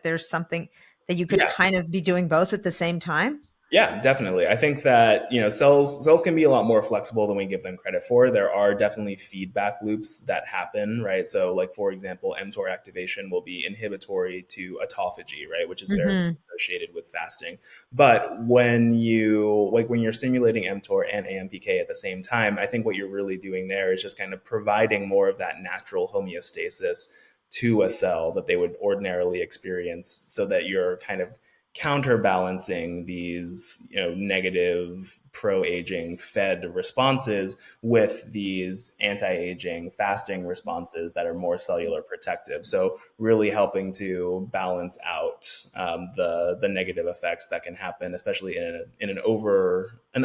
A: there's something that you could
B: Yeah.
A: kind of be doing both at the same time?
B: Yeah, definitely. I think that cells can be a lot more flexible than we give them credit for. There are definitely feedback loops that happen, right? So, like for example, mTOR activation will be inhibitory to autophagy, right, which is very
A: Hmm.
B: associated with fasting. But when you're stimulating mTOR and AMPK at the same time, I think what you're really doing there is just kind of providing more of that natural homeostasis to a cell that they would ordinarily experience, so that you're kind of counterbalancing these negative pro-aging fed responses with these anti-aging fasting responses that are more cellular protective, so really helping to balance out the negative effects that can happen, especially in an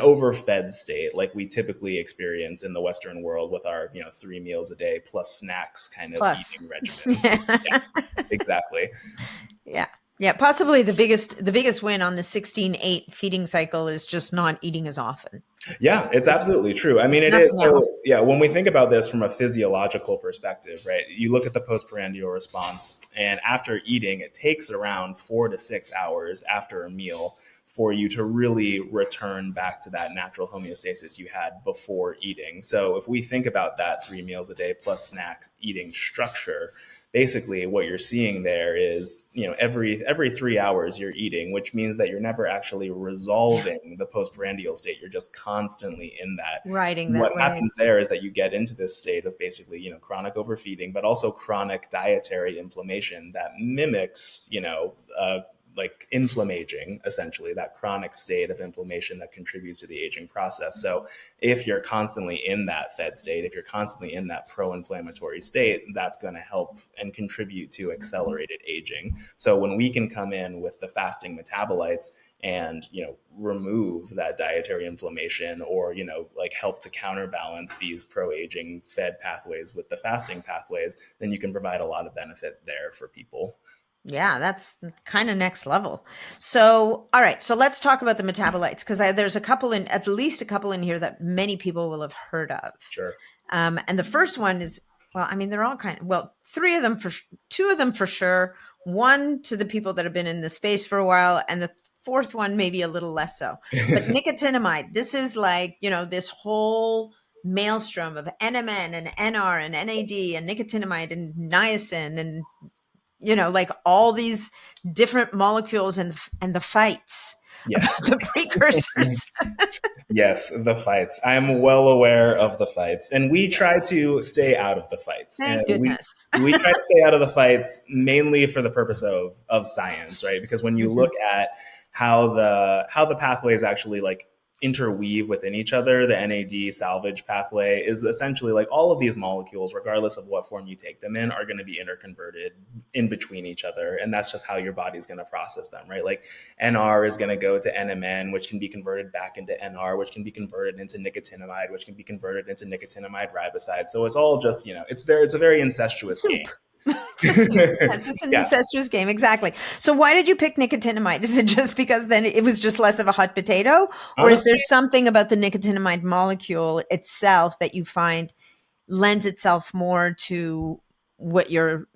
B: overfed state like we typically experience in the Western world with our 3 meals a day plus snacks kind of
A: Plus,
B: eating regimen. Yeah,
A: yeah.
B: exactly.
A: Yeah. Yeah, possibly the biggest win on the 16-8 feeding cycle is just not eating as often.
B: Yeah, it's absolutely true. I
A: If
B: mean, it is.
A: nothing
B: So,
A: else.
B: yeah, when we think about this from a physiological perspective, right, you look at the postprandial response, and after eating, it takes around 4 to 6 hours after a meal for you to really return back to that natural homeostasis you had before eating. So, if we think about that 3 meals a day plus snacks eating structure, basically what you're seeing there is every 3 hours you're eating, which means that you're never actually resolving the postprandial state. You're just constantly in that.
A: Riding
B: What
A: that wave.
B: happens there is that you get into this state of basically chronic overfeeding, but also chronic dietary inflammation that mimics like inflammaging, essentially that chronic state of inflammation that contributes to the aging process. So if you're constantly in that fed state, if you're constantly in that pro-inflammatory state, that's going to help and contribute to accelerated aging. So when we can come in with the fasting metabolites and remove that dietary inflammation, or like help to counterbalance these pro-aging fed pathways with the fasting pathways, then you can provide a lot of benefit there for people.
A: Yeah, that's kind of next level. So, all right. So let's talk about the metabolites because there's at least a couple in here that many people will have heard of.
B: Sure.
A: And the first one is Well, I mean, they're all three of them two of them for sure. One to the people that have been in the space for a while, and the fourth one maybe a little less so. But nicotinamide, this is like, this whole maelstrom of NMN and NR and NAD and nicotinamide and niacin and, like all these different molecules and the fights about
B: Yes.
A: the precursors.
B: Yes, the fights. I'm well aware of the fights, and we
A: Yeah.
B: try to stay out of the fights. And
A: Thank goodness.
B: we try to stay out of the fights mainly for the purpose of science, right? Because when you look at how the pathways actually like interweave within each other, the NAD salvage pathway is essentially like all of these molecules, regardless of what form you take them in, are going to be interconverted in between each other, and that's just how your body's going to process them, right? Like NR is going to go to NMN, which can be converted back into NR, which can be converted into nicotinamide, which can be converted into nicotinamide riboside. So it's all just, it's a very incestuous
A: Soup.
B: game.
A: It's a soup. It's just an
B: Yeah.
A: incestuous game. Exactly. So why did you pick nicotinamide? Is it just because then it was just less of a hot potato? Or is there
B: Honestly,
A: something about the nicotinamide molecule itself that you find lends itself more to what your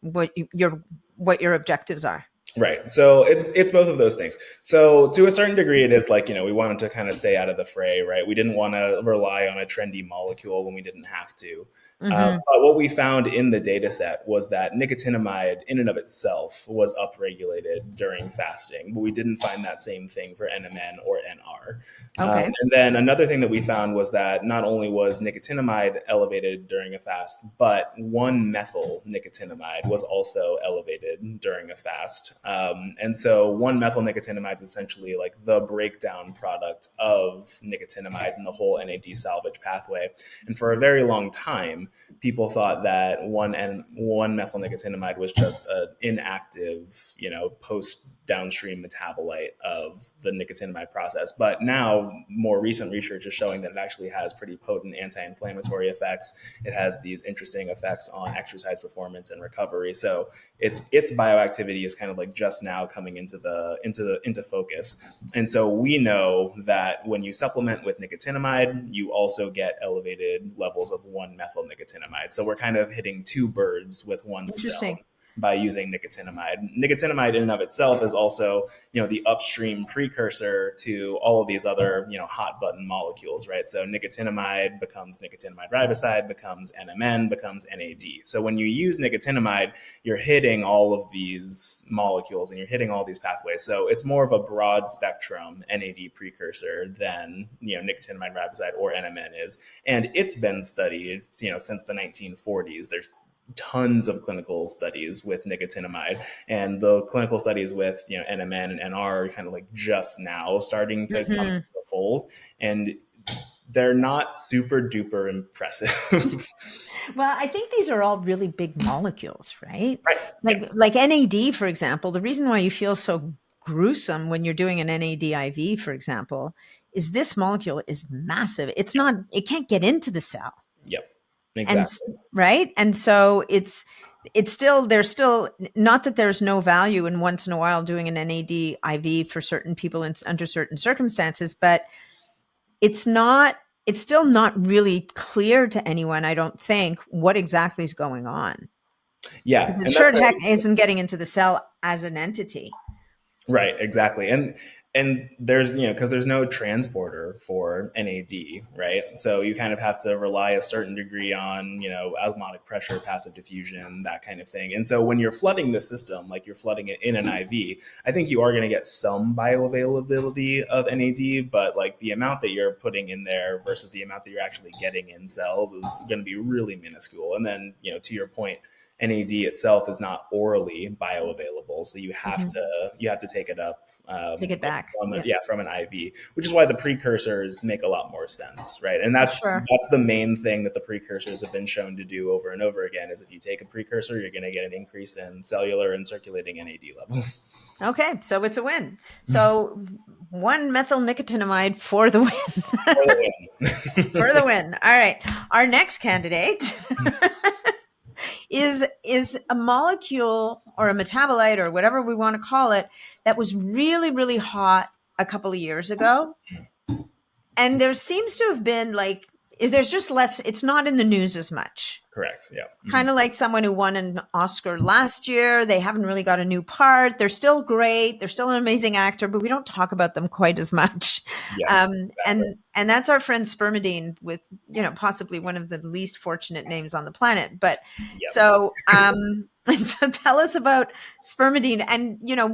A: objectives are?
B: right. So it's both of those things. So to a certain degree, it is like, we wanted to kind of stay out of the fray, right? We didn't want to rely on a trendy molecule when we didn't have to.
A: Mm-hmm.
B: But what we found in the data set was that nicotinamide in and of itself was upregulated during fasting, but we didn't find that same thing for NMN or NR.
A: Okay.
B: And then another thing that we found was that not only was nicotinamide elevated during a fast, but 1-methyl nicotinamide was also elevated during a fast. And so 1-methyl nicotinamide is essentially like the breakdown product of nicotinamide in the whole NAD salvage pathway. And for a very long time, people thought that 1-methyl nicotinamide was just an inactive, post downstream metabolite of the nicotinamide process. But now more recent research is showing that it actually has pretty potent anti-inflammatory effects. It has these interesting effects on exercise performance and recovery. So its bioactivity is kind of like just now coming into focus. And so we know that when you supplement with nicotinamide, you also get elevated levels of 1-methyl nicotinamide. So we're kind of hitting two birds with one stone
A: Interesting.
B: by using nicotinamide. Nicotinamide in and of itself is also, the upstream precursor to all of these other, hot button molecules, right? So nicotinamide becomes nicotinamide riboside, becomes NMN, becomes NAD. So when you use nicotinamide, you're hitting all of these molecules and you're hitting all these pathways. So it's more of a broad spectrum NAD precursor than, nicotinamide riboside or NMN is. And it's been studied, since the 1940s. There's tons of clinical studies with nicotinamide, and the clinical studies with NMN and NR are kind of like just now starting to come into the fold, and they're not super duper impressive.
A: Well, I think these are all really big molecules, right?
B: Right.
A: Like NAD, for example. The reason why you feel so gruesome when you're doing an NAD IV, for example, is this molecule is massive. It can't get into the cell.
B: Yep.
A: And
B: Exactly.
A: right. And so there's still not that there's no value in once in a while doing an NAD IV for certain people under certain circumstances, but it's still not really clear to anyone, I don't think, what exactly is going on.
B: Yeah.
A: Because it
B: And
A: sure
B: that's
A: heck isn't getting into the cell as an entity.
B: right, exactly. And there's, because there's no transporter for NAD, right? So you kind of have to rely a certain degree on, osmotic pressure, passive diffusion, that kind of thing. And so when you're flooding the system, like you're flooding it in an IV, I think you are going to get some bioavailability of NAD, but like the amount that you're putting in there versus the amount that you're actually getting in cells is going to be really minuscule. And then, to your point, NAD itself is not orally bioavailable, so you have to take it up,
A: Take it back.
B: from an IV, which is why the precursors make a lot more sense, right? And
A: Sure.
B: that's the main thing that the precursors have been shown to do over and over again. Is if you take a precursor, you're going to get an increase in cellular and circulating NAD levels.
A: Okay, so it's a win. So 1-methyl nicotinamide for the win. For the win. All right. Our next candidate is a molecule or a metabolite or whatever we want to call it that was really, really hot a couple of years ago. And there seems to have been like there's just less, it's not in the news as much.
B: Correct. Yeah.
A: Kind of like someone who won an Oscar last year. They haven't really got a new part. They're still great. They're still an amazing actor, but we don't talk about them quite as much.
B: Yeah.
A: And that's our friend Spermidine, with, you know, possibly one of the least fortunate names on the planet. But
B: Yep.
A: so, so tell us about Spermidine. And, you know,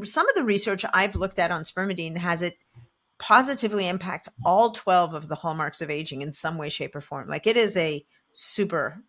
A: some of the research I've looked at on Spermidine has it positively impact all 12 of the hallmarks of aging in some way, shape, or form. Like, it is a super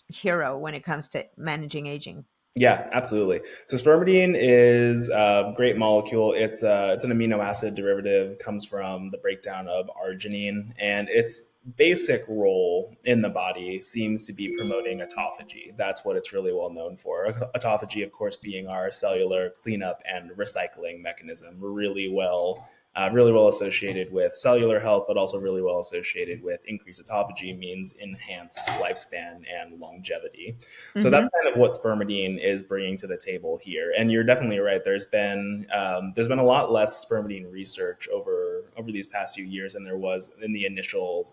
A: hero when it comes to managing aging.
B: Yeah, absolutely. So spermidine is a great molecule. It's an amino acid derivative, comes from the breakdown of arginine, and its basic role in the body seems to be promoting autophagy. That's what it's really well known for. Autophagy, of course, being our cellular cleanup and recycling mechanism. We're really well associated with cellular health, but also really well associated with increased autophagy means enhanced lifespan and longevity. So that's kind of what spermidine is bringing to the table here. And you're definitely right. There's been a lot less spermidine research over these past few years than there was in the initial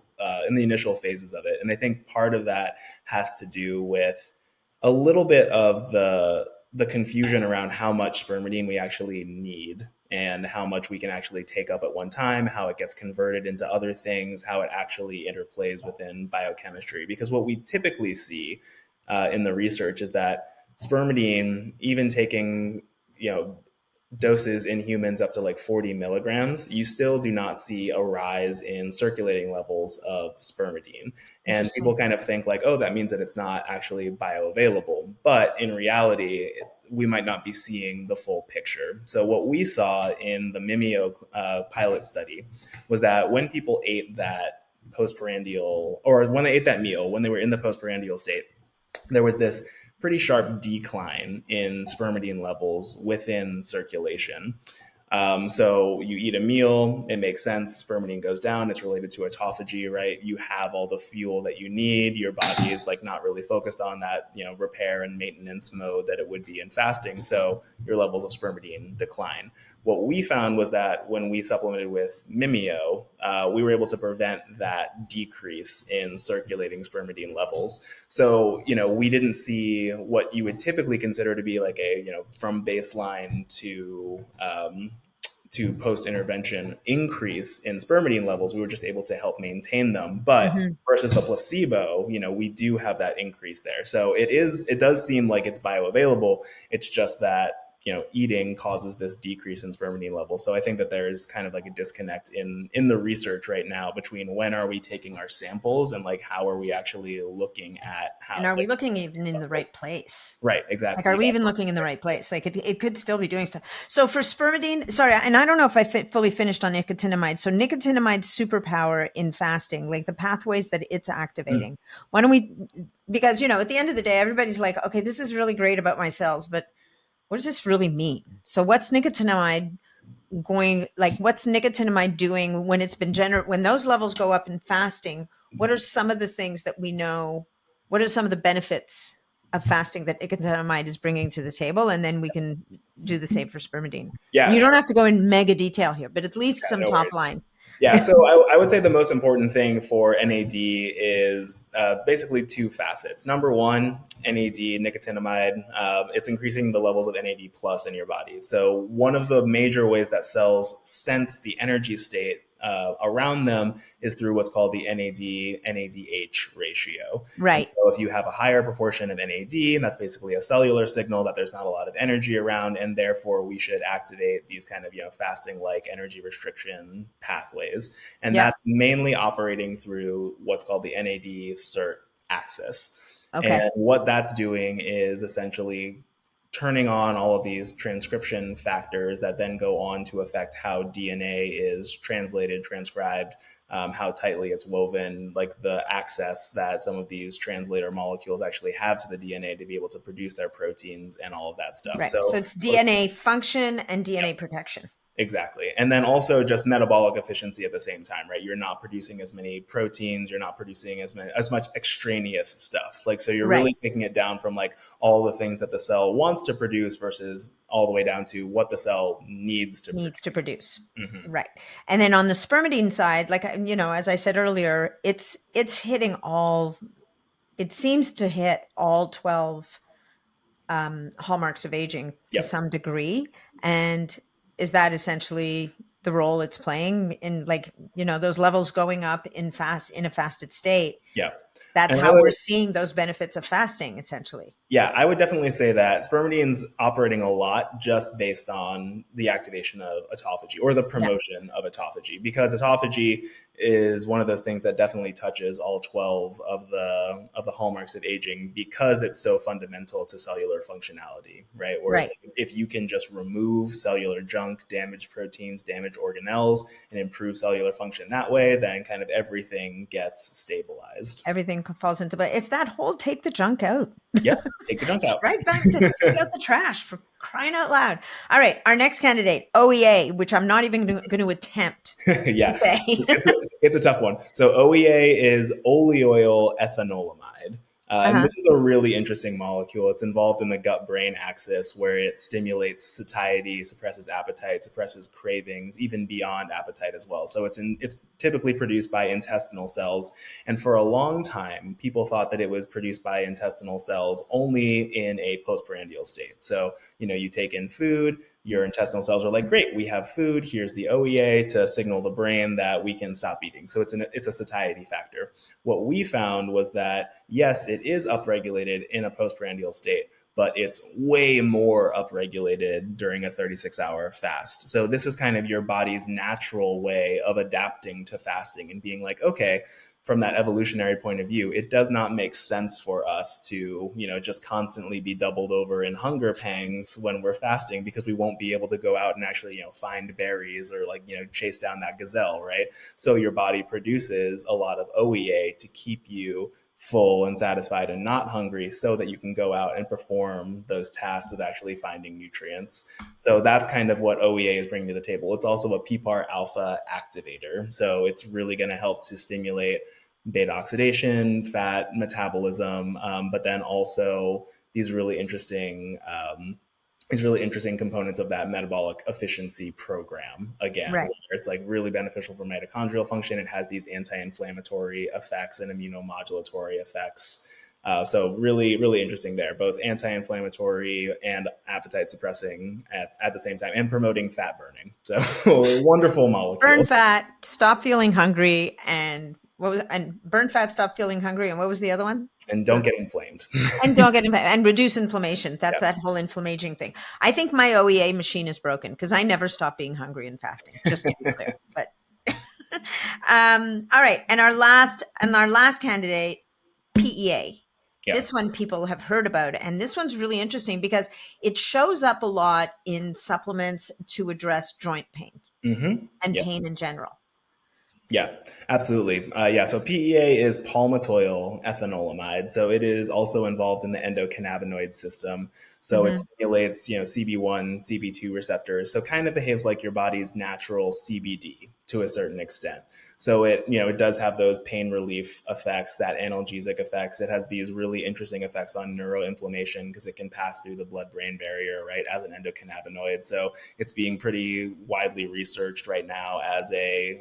B: phases of it. And I think part of that has to do with a little bit of the confusion around how much spermidine we actually need and how much we can actually take up at one time, how it gets converted into other things, how it actually interplays within biochemistry. Because what we typically see in the research is that spermidine, even taking, you know, doses in humans up to like 40 milligrams, you still do not see a rise in circulating levels of spermidine. And people kind of think like, oh, that means that it's not actually bioavailable. But in reality, we might not be seeing the full picture. So what we saw in the Mimio pilot study was that when people ate that postprandial, or when they ate that meal, when they were in the postprandial state, there was this pretty sharp decline in spermidine levels within circulation. So you eat a meal, it makes sense. Spermidine goes down. It's related to autophagy, right? You have all the fuel that you need. Your body is like not really focused on that, you know, repair and maintenance mode that it would be in fasting. So your levels of spermidine decline. What we found was that when we supplemented with Mimio, we were able to prevent that decrease in circulating spermidine levels. So, you know, we didn't see what you would typically consider to be like a, you know, from baseline to post-intervention increase in spermidine levels. We were just able to help maintain them. But versus the placebo, you know, we do have that increase there. So it does seem like it's bioavailable. It's just that, you know, eating causes this decrease in spermidine levels. So I think that there's kind of like a disconnect in the research right now between when are we taking our samples and like how are we actually looking at how.
A: And are we looking even in the right place?
B: Right, exactly.
A: Like, are we even looking in the right place? Like, it could still be doing stuff. So for spermidine, sorry, and I don't know if I fully finished on nicotinamide. So nicotinamide's superpower in fasting, like the pathways that it's activating. Why don't we, because, you know, at the end of the day, everybody's like, okay, this is really great about my cells, but what does this really mean? So what's nicotinamide doing when it's been when those levels go up in fasting? What are some of the things that we know? What are some of the benefits of fasting that nicotinamide is bringing to the table? And then we can do the same for spermidine.
B: Yeah,
A: and you
B: sure.
A: don't have to go in mega detail here, but at least some
B: No
A: top
B: worries.
A: line.
B: Yeah, so I would say the most important thing for NAD is basically two facets. Number one, NAD, nicotinamide, it's increasing the levels of NAD plus in your body. So one of the major ways that cells sense the energy state around them is through what's called the NAD/NADH ratio. And
A: Right.
B: so if you have a higher proportion of NAD, that's basically a cellular signal that there's not a lot of energy around, and therefore we should activate these kind of, you know, fasting-like energy restriction pathways. And that's mainly operating through what's called the NAD/SIRT axis.
A: Okay.
B: And what that's doing is essentially turning on all of these transcription factors that then go on to affect how DNA is translated, transcribed, how tightly it's woven, like the access that some of these translator molecules actually have to the DNA to be able to produce their proteins and all of that stuff.
A: Right. So it's DNA function and DNA protection.
B: Exactly. And then also just metabolic efficiency at the same time, right? You're not producing as many proteins, you're not producing as much extraneous stuff. Like, so you're
A: Right.
B: really taking it down from like all the things that the cell wants to produce versus all the way down to what the cell needs to
A: Needs to
B: produce.
A: produce.
B: Hmm.
A: Right. And then on the spermidine side, like, as I said earlier, it's hitting all, it seems to hit all 12 hallmarks of aging to
B: Yep.
A: some degree. And is that essentially the role it's playing in, like, those levels going up in a fasted state?
B: Yeah.
A: That's
B: And I
A: how we're
B: would,
A: seeing those benefits of fasting, essentially.
B: yeah, I would definitely say that spermidine's operating a lot just based on the activation of autophagy or the
A: Yeah.
B: promotion of autophagy, because autophagy is one of those things that definitely touches all 12 of the hallmarks of aging because it's so fundamental to cellular functionality, right? Where it's
A: Right.
B: like, if you can just remove cellular junk, damaged proteins, damaged organelles, and improve cellular function that way, then kind of everything gets stabilized.
A: Everything falls into, but it's that whole take the junk out.
B: Yeah, take the junk
A: It's
B: out.
A: right back to take out the trash, for crying out loud. All right, our next candidate, OEA, which I'm not even going to attempt to
B: Yeah,
A: say.
B: it's a tough one. So OEA is oleoyl ethanolamide. And
A: Uh-huh.
B: this is a really interesting molecule. It's involved in the gut-brain axis where it stimulates satiety, suppresses appetite, suppresses cravings, even beyond appetite as well. So it's typically produced by intestinal cells. And for a long time, people thought that it was produced by intestinal cells only in a postprandial state. So, you take in food, your intestinal cells are like, great, we have food. Here's the OEA to signal the brain that we can stop eating. So it's a satiety factor. What we found was that, yes, it is upregulated in a postprandial state, but it's way more upregulated during a 36-hour fast. So this is kind of your body's natural way of adapting to fasting and being like, okay, from that evolutionary point of view, it does not make sense for us to, just constantly be doubled over in hunger pangs when we're fasting, because we won't be able to go out and actually, find berries or like, chase down that gazelle, right? So your body produces a lot of OEA to keep you full and satisfied and not hungry so that you can go out and perform those tasks of actually finding nutrients. So that's kind of what OEA is bringing to the table. It's also a PPAR alpha activator. So it's really going to help to stimulate beta oxidation, fat metabolism, but then also these really interesting components of that metabolic efficiency program, again, where
A: Right.
B: it's like really beneficial for mitochondrial function. It has these anti-inflammatory effects and immunomodulatory effects. So really, really interesting there, both anti-inflammatory and appetite suppressing at the same time, and promoting fat burning. So wonderful
A: Burn
B: molecule.
A: fat, stop feeling hungry, and burn fat, stop feeling hungry, and what was the other one?
B: And don't get inflamed.
A: And don't get and reduce inflammation. That's
B: Yeah.
A: that whole inflammaging thing. I think my OEA machine is broken because I never stop being hungry and fasting, just to be clear. But all right, and our last candidate, PEA.
B: Yeah.
A: This one people have heard about, and this one's really interesting because it shows up a lot in supplements to address joint pain
B: Mm-hmm.
A: and
B: Yeah.
A: pain in general.
B: Yeah, absolutely. Yeah, so PEA is palmitoyl ethanolamide. So it is also involved in the endocannabinoid system. So it
A: Hmm.
B: stimulates, CB1, CB2 receptors. So kind of behaves like your body's natural CBD to a certain extent. So it does have those pain relief effects, that analgesic effects. It has these really interesting effects on neuroinflammation because it can pass through the blood-brain barrier, right, as an endocannabinoid. So it's being pretty widely researched right now as a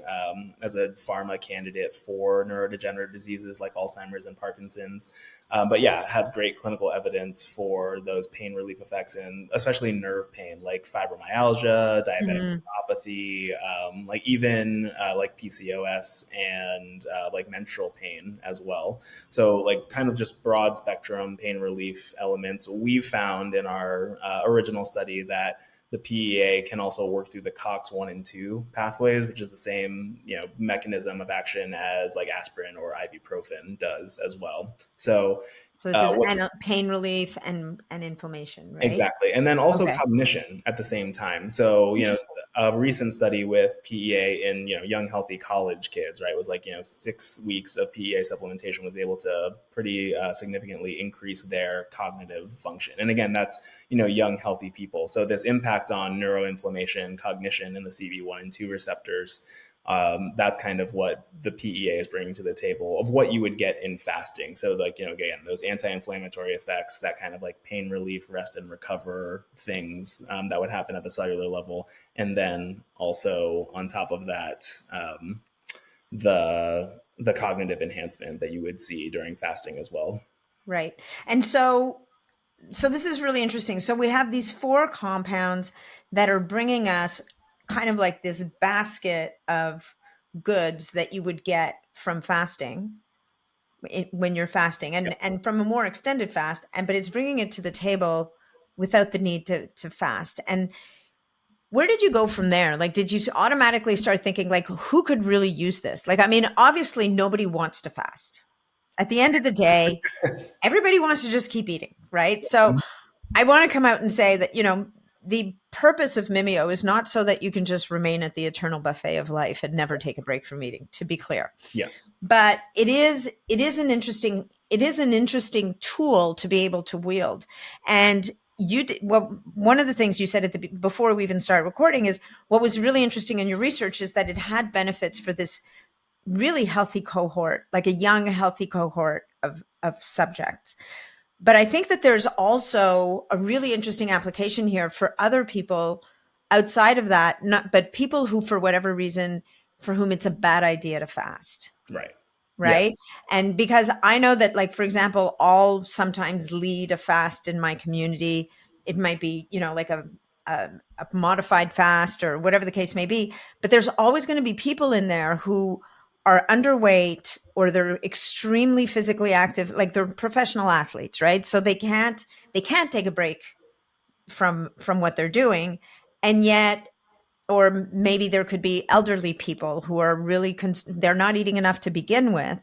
B: pharma candidate for neurodegenerative diseases like Alzheimer's and Parkinson's. But yeah, it has great clinical evidence for those pain relief effects, and especially nerve pain like fibromyalgia, diabetic
A: Hmm.
B: neuropathy, like even like PCOS and like menstrual pain as well. So like kind of just broad spectrum pain relief elements. We found in our original study that the PEA can also work through the COX-1 and 2 pathways, which is the same mechanism of action as like aspirin or ibuprofen does as well. So
A: So this is
B: What
A: pain relief and inflammation, right?
B: Exactly. And then also
A: Okay.
B: cognition at the same time. So,
A: Interesting.
B: a recent study with PEA in, young healthy college kids, right, was like, 6 weeks of PEA supplementation was able to pretty significantly increase their cognitive function. And again, that's, young healthy people. So this impact on neuroinflammation, cognition, and the CB1 and 2 receptors, that's kind of what the PEA is bringing to the table of what you would get in fasting. So, like, again, those anti-inflammatory effects, that kind of like pain relief, rest and recover things that would happen at the cellular level. And then also on top of that, the cognitive enhancement that you would see during fasting as well.
A: Right. And so this is really interesting. So we have these four compounds that are bringing us kind of like this basket of goods that you would get from fasting when you're fasting,
B: Yeah.
A: and from a more extended fast, but it's bringing it to the table without the need to fast. And where did you go from there? Like, did you automatically start thinking like, who could really use this? Like, I mean, obviously nobody wants to fast. At the end of the day, everybody wants to just keep eating, right? So I want to come out and say that, the purpose of Mimio is not so that you can just remain at the eternal buffet of life and never take a break from eating, to be clear.
B: Yeah.
A: But it is an interesting tool to be able to wield. And one of the things you said before we even started recording is what was really interesting in your research is that it had benefits for this really healthy cohort, like a young, healthy cohort of subjects. But I think that there's also a really interesting application here for other people outside of that, but people who, for whatever reason, for whom it's a bad idea to fast.
B: Right. Yeah.
A: Right. And because I know that, like, for example, I'll sometimes lead a fast in my community. It might be, like a modified fast or whatever the case may be. But there's always going to be people in there who are underweight or they're extremely physically active, like they're professional athletes, right? So they can't take a break from what they're doing. And yet, or maybe there could be elderly people who are really they're not eating enough to begin with.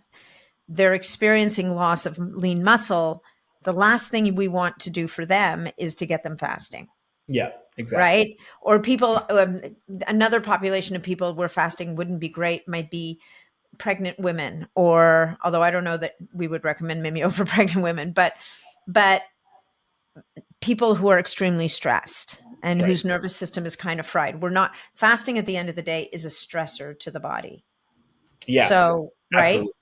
A: They're experiencing loss of lean muscle. The last thing we want to do for them is to get them fasting,
B: Yeah. Exactly.
A: right? Or people, another population of people where fasting wouldn't be great might be pregnant women, or although I don't know that we would recommend Mimio for pregnant women, but people who are extremely stressed and
B: Right.
A: whose nervous system is kind of fried. We're not fasting at the end of the day is a stressor to the body.
B: Yeah.
A: So, right?
B: Absolutely.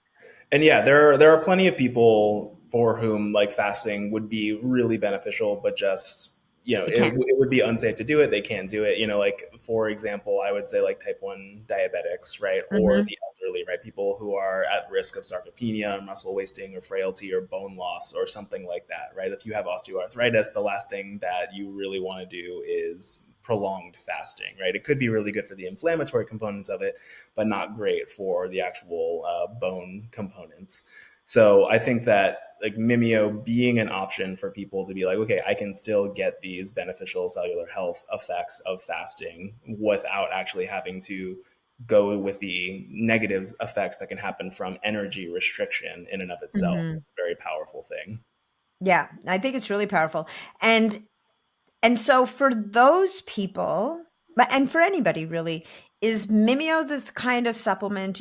B: And yeah, there are plenty of people for whom like fasting would be really beneficial, but just
A: They can't.
B: it would be unsafe to do it. They can't do it. Like for example, I would say like type 1 diabetics, right, or
A: Mm-hmm.
B: the elderly, right, people who are at risk of sarcopenia, muscle wasting, or frailty, or bone loss, or something like that, right. If you have osteoarthritis, the last thing that you really want to do is prolonged fasting, right. It could be really good for the inflammatory components of it, but not great for the actual bone components. So I think that like Mimio being an option for people to be like, okay, I can still get these beneficial cellular health effects of fasting without actually having to go with the negative effects that can happen from energy restriction in and of itself.
A: Mm-hmm.
B: It's a very powerful thing.
A: Yeah, I think it's really powerful. And so for those people, and for anybody really, is Mimio the kind of supplement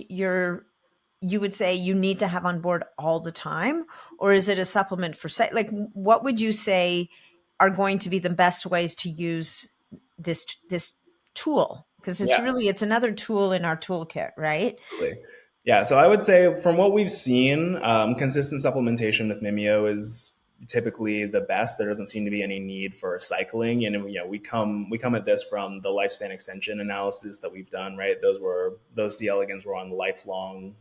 A: you would say you need to have on board all the time, or is it a supplement for like what would you say are going to be the best ways to use this tool? Because
B: Yeah.
A: it's another tool in our toolkit, right?
B: Absolutely. Yeah, so I would say from what we've seen, consistent supplementation with Mimeo is typically the best. There doesn't seem to be any need for cycling, and we come at this from the lifespan extension analysis that we've done. Right, those C. elegans were on lifelong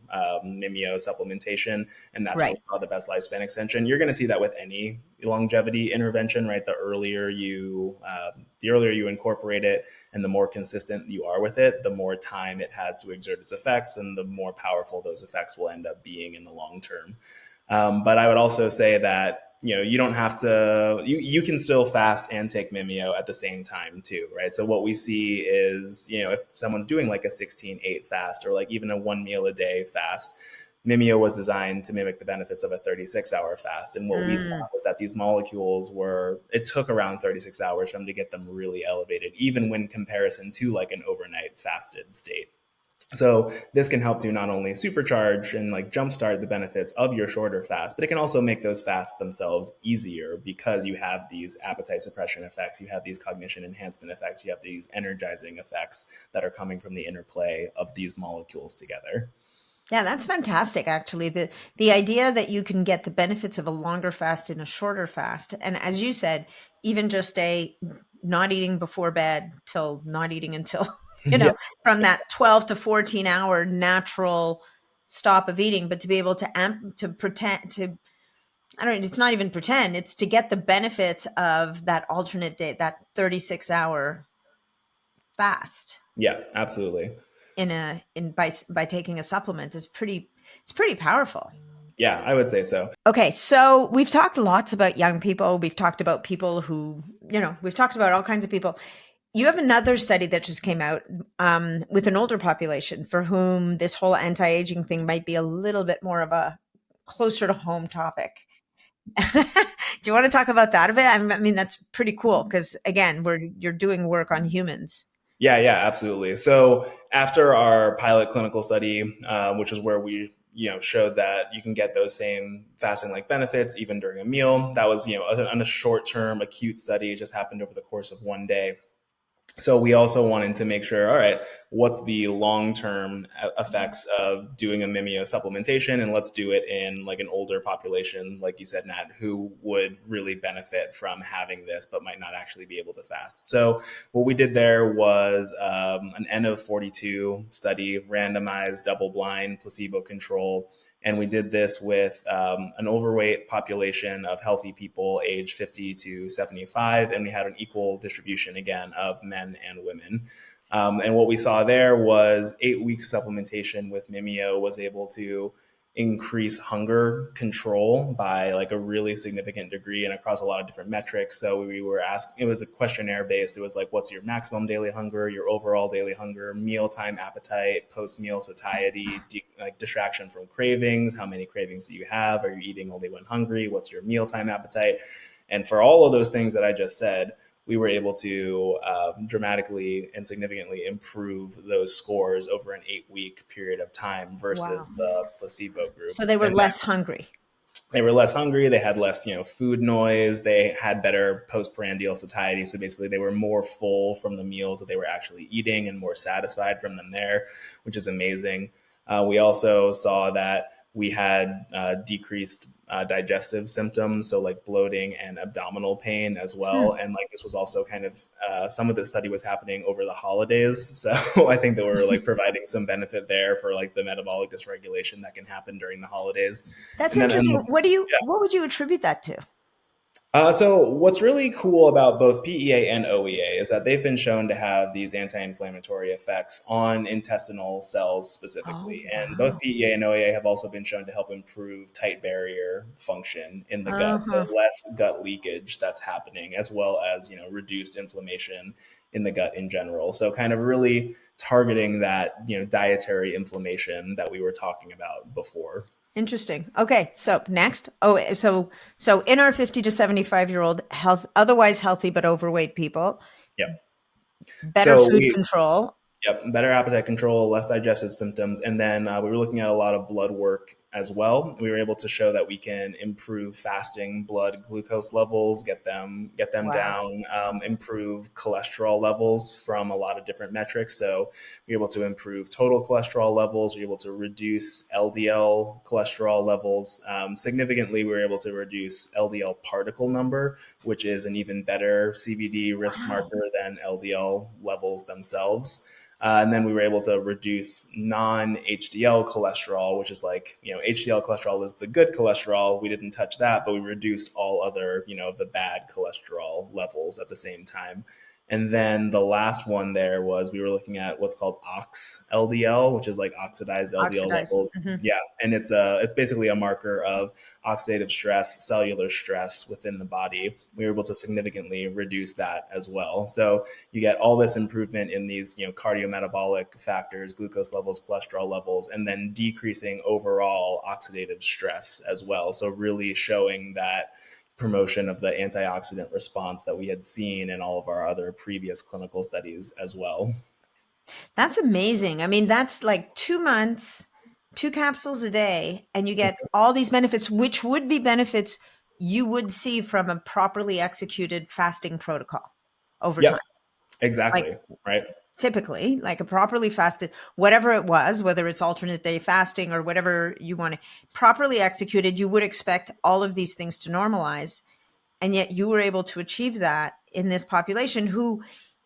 B: Mimeo supplementation, and that's where we
A: Right.
B: saw the best lifespan extension. You're going to see that with any longevity intervention, right? The earlier you incorporate it, and the more consistent you are with it, the more time it has to exert its effects, and the more powerful those effects will end up being in the long term. But I would also say that you don't have to. You can still fast and take Mimeo at the same time too, right? So what we see is if someone's doing like a 16/8 fast or like even a one meal a day fast, Mimio was designed to mimic the benefits of a 36-hour fast. And what we saw
A: Mm.
B: was that these molecules it took around 36 hours for them to get them really elevated, even when comparison to like an overnight fasted state. So this can help to not only supercharge and like jumpstart the benefits of your shorter fast, but it can also make those fasts themselves easier because you have these appetite suppression effects, you have these cognition enhancement effects, you have these energizing effects that are coming from the interplay of these molecules together.
A: Yeah, that's fantastic actually. The idea that you can get the benefits of a longer fast in a shorter fast. And as you said, even just a not eating before bed till not eating until,
B: Yeah,
A: from that 12 to 14 hour natural stop of eating, but to be able to to pretend to I don't it's not even pretend, it's to get the benefits of that alternate day, that 36-hour fast
B: yeah, absolutely.
A: in by taking a supplement is it's pretty powerful.
B: Yeah, I would say so.
A: Okay, so we've talked lots about young people. We've talked about people who, we've talked about all kinds of people. You have another study that just came out with an older population for whom this whole anti-aging thing might be a little bit more of a closer to home topic. Do you want to talk about that a bit? I mean, that's pretty cool because again, you're doing work on humans.
B: Yeah, yeah, absolutely. So after our pilot clinical study, which is where we showed that you can get those same fasting like benefits even during a meal. That was on a short term acute study. It just happened over the course of one day. So we also wanted to make sure, all right, what's the long-term effects of doing a Mimio supplementation, and let's do it in like an older population, like you said, Nat, who would really benefit from having this, but might not actually be able to fast. So what we did there was an N of 42 study, randomized, double-blind, placebo control. And we did this with an overweight population of healthy people aged 50 to 75. And we had an equal distribution again of men and women. And what we saw there was 8 weeks of supplementation with Mimio was able to increase hunger control by like a really significant degree and across a lot of different metrics. So we were asking, it was a questionnaire based. It was like, what's your maximum daily hunger, your overall daily hunger, mealtime appetite, post-meal satiety, like distraction from cravings, how many cravings do you have? Are you eating only when hungry? What's your mealtime appetite? And for all of those things that I just said, we were able to dramatically and significantly improve those scores over an 8 week period of time
A: Wow.
B: versus the placebo group.
A: So they were
B: And
A: less hungry.
B: they were less hungry. They had less, food noise. They had better postprandial satiety. So basically, they were more full from the meals that they were actually eating and more satisfied from them there, which is amazing. We also saw that we had decreased digestive symptoms, so like bloating and abdominal pain as well. And like this was also kind of some of the study was happening over the holidays, so I think that we're like providing some benefit there for like the metabolic dysregulation that can happen during the holidays.
A: That's
B: And then
A: interesting.
B: yeah.
A: What would you attribute that to?
B: So what's really cool about both PEA and OEA is that they've been shown to have these anti-inflammatory effects on intestinal cells
A: Oh,
B: specifically. And both
A: wow.
B: PEA and OEA have also been shown to help improve tight barrier function in the gut. So
A: Uh-huh.
B: less gut leakage that's happening, as well as, reduced inflammation in the gut in general. So kind of really targeting that, dietary inflammation that we were talking about before.
A: Interesting. Okay, so next. Oh, so in our 50 to 75-year-old health otherwise healthy but overweight people,
B: Yep.
A: better
B: So
A: food
B: we
A: control.
B: Yep, better appetite control, less digestive symptoms, and then we were looking at a lot of blood work as well. We were able to show that we can improve fasting blood glucose levels, get them
A: Wow.
B: down, improve cholesterol levels from a lot of different metrics. So we are able to improve total cholesterol levels. We are able to reduce LDL cholesterol levels significantly. We were able to reduce LDL particle number, which is an even better CVD risk
A: Wow.
B: marker than LDL levels themselves. And then we were able to reduce non-HDL cholesterol, which is like, HDL cholesterol is the good cholesterol. We didn't touch that, but we reduced all other, the bad cholesterol levels at the same time. And then the last one there was we were looking at what's called ox LDL, which is like oxidized LDL
A: Oxidized.
B: levels. Yeah, and it's basically a marker of oxidative stress, cellular stress within the body. We were able to significantly reduce that as well. So you get all this improvement in these, cardiometabolic factors, glucose levels, cholesterol levels, and then decreasing overall oxidative stress as well. So really showing that promotion of the antioxidant response that we had seen in all of our other previous clinical studies as well.
A: That's amazing. I mean, that's like 2 months, 2 capsules a day, and you get all these benefits, which would be benefits you would see from a properly executed fasting protocol over time.
B: Yep,
A: Like
B: exactly. Right.
A: typically, like a properly fasted, whatever it was, whether it's alternate day fasting or whatever you want to, properly executed, you would expect all of these things to normalize. And yet you were able to achieve that in this population who,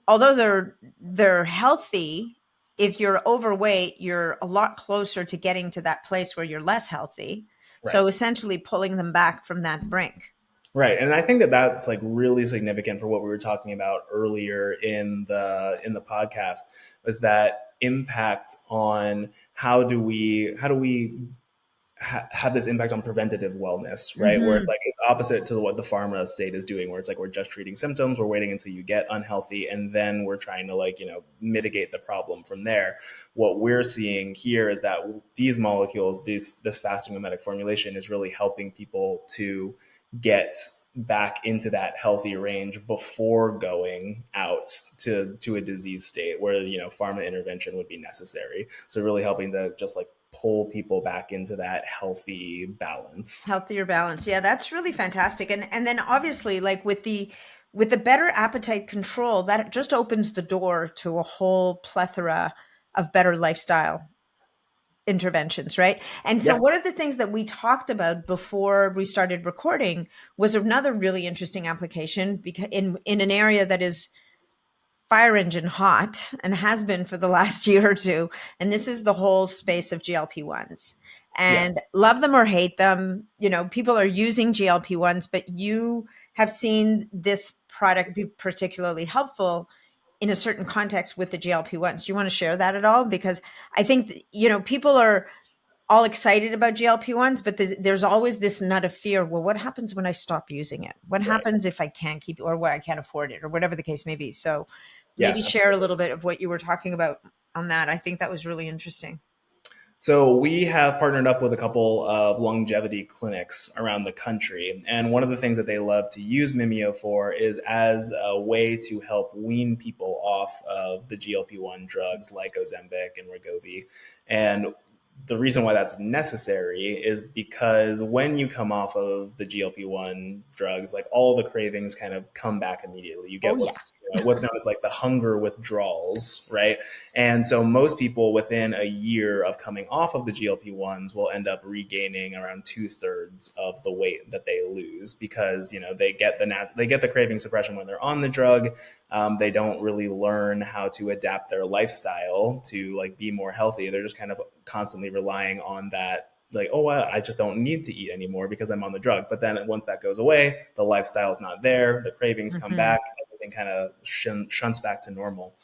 A: although they're healthy, if you're overweight, you're a lot closer to getting to that place where you're less healthy.
B: Right.
A: So essentially pulling them back from that brink.
B: Right, and I think that that's like really significant for what we were talking about earlier in the podcast, was that impact on how do we have this impact on preventative wellness, right? Where it's
A: Hmm.
B: like it's opposite to what the pharma state is doing, where it's like we're just treating symptoms, we're waiting until you get unhealthy, and then we're trying to like mitigate the problem from there. What we're seeing here is that these molecules, this fasting mimetic formulation, is really helping people to get back into that healthy range before going out to a disease state where pharma intervention would be necessary. So really helping to just like pull people back into that healthy balance.
A: Healthier balance. Yeah, that's really fantastic. And then obviously like with the better appetite control, that just opens the door to a whole plethora of better lifestyle interventions, right? And so
B: Yeah.
A: one of the things that we talked about before we started recording was another really interesting application because in an area that is fire engine hot and has been for the last year or two. And this is the whole space of GLP-1s.
B: Yeah.
A: And love them or hate them, people are using GLP-1s, but you have seen this product be particularly helpful in a certain context with the GLP-1s. Do you want to share that at all? Because I think, people are all excited about GLP-1s, but there's always this nut of fear. Well, what happens when I stop using it? What
B: Right.
A: happens if I can't keep it or where I can't afford it or whatever the case may be? So
B: Yeah,
A: maybe share a
B: absolutely.
A: little bit of what you were talking about on that. I think that was really interesting.
B: So we have partnered up with a couple of longevity clinics around the country, and one of the things that they love to use Mimio for is as a way to help wean people off of the GLP-1 drugs like Ozempic and Wegovy. And the reason why that's necessary is because when you come off of the GLP-1 drugs, like all the cravings kind of come back immediately. You
A: Oh
B: get
A: yeah.
B: what's known as like the hunger withdrawals, right? And so most people within a year of coming off of the GLP-1s will end up regaining around 2/3 of the weight that they lose because they get the craving suppression when they're on the drug. They don't really learn how to adapt their lifestyle to like be more healthy. They're just kind of constantly relying on that, like, oh well, I just don't need to eat anymore because I'm on the drug. But then once that goes away, the lifestyle's not there, the cravings come
A: Hmm.
B: back, everything kind of shunts back to normal.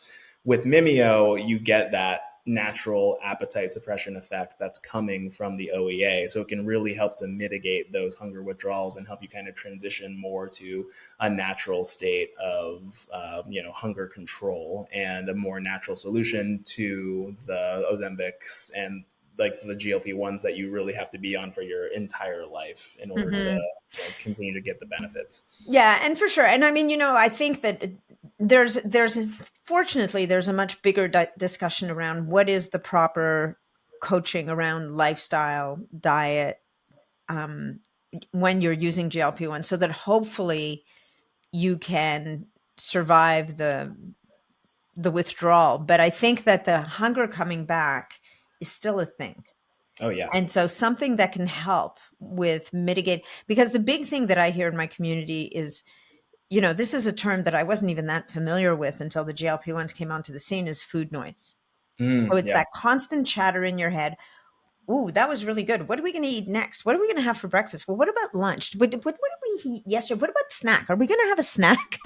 B: With Mimio, you get that natural appetite suppression effect that's coming from the OEA. So it can really help to mitigate those hunger withdrawals and help you kind of transition more to a natural state of, hunger control and a more natural solution to the Ozempics and like the GLP-1s that you really have to be on for your entire life in order to
A: Hmm.
B: continue to get the benefits.
A: Yeah, and for sure. And I mean, I think that there's fortunately there's a much bigger discussion around what is the proper coaching around lifestyle, diet, um, when you're using GLP-1, so that hopefully you can survive the withdrawal. But I think that the hunger coming back is still a thing.
B: Oh yeah.
A: And so something that can help with mitigate, because the big thing that I hear in my community is, this is a term that I wasn't even that familiar with until the GLP-1s came onto the scene, is food noise. So it's
B: Yeah.
A: that constant chatter in your head. Ooh, that was really good. What are we going to eat next? What are we going to have for breakfast? Well, what about lunch? What did we eat yesterday? What about snack? Are we going to have a snack?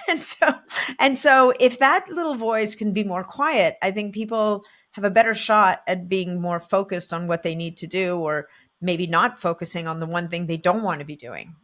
A: and so and so if that little voice can be more quiet, I think people have a better shot at being more focused on what they need to do, or maybe not focusing on the one thing they don't want to be doing.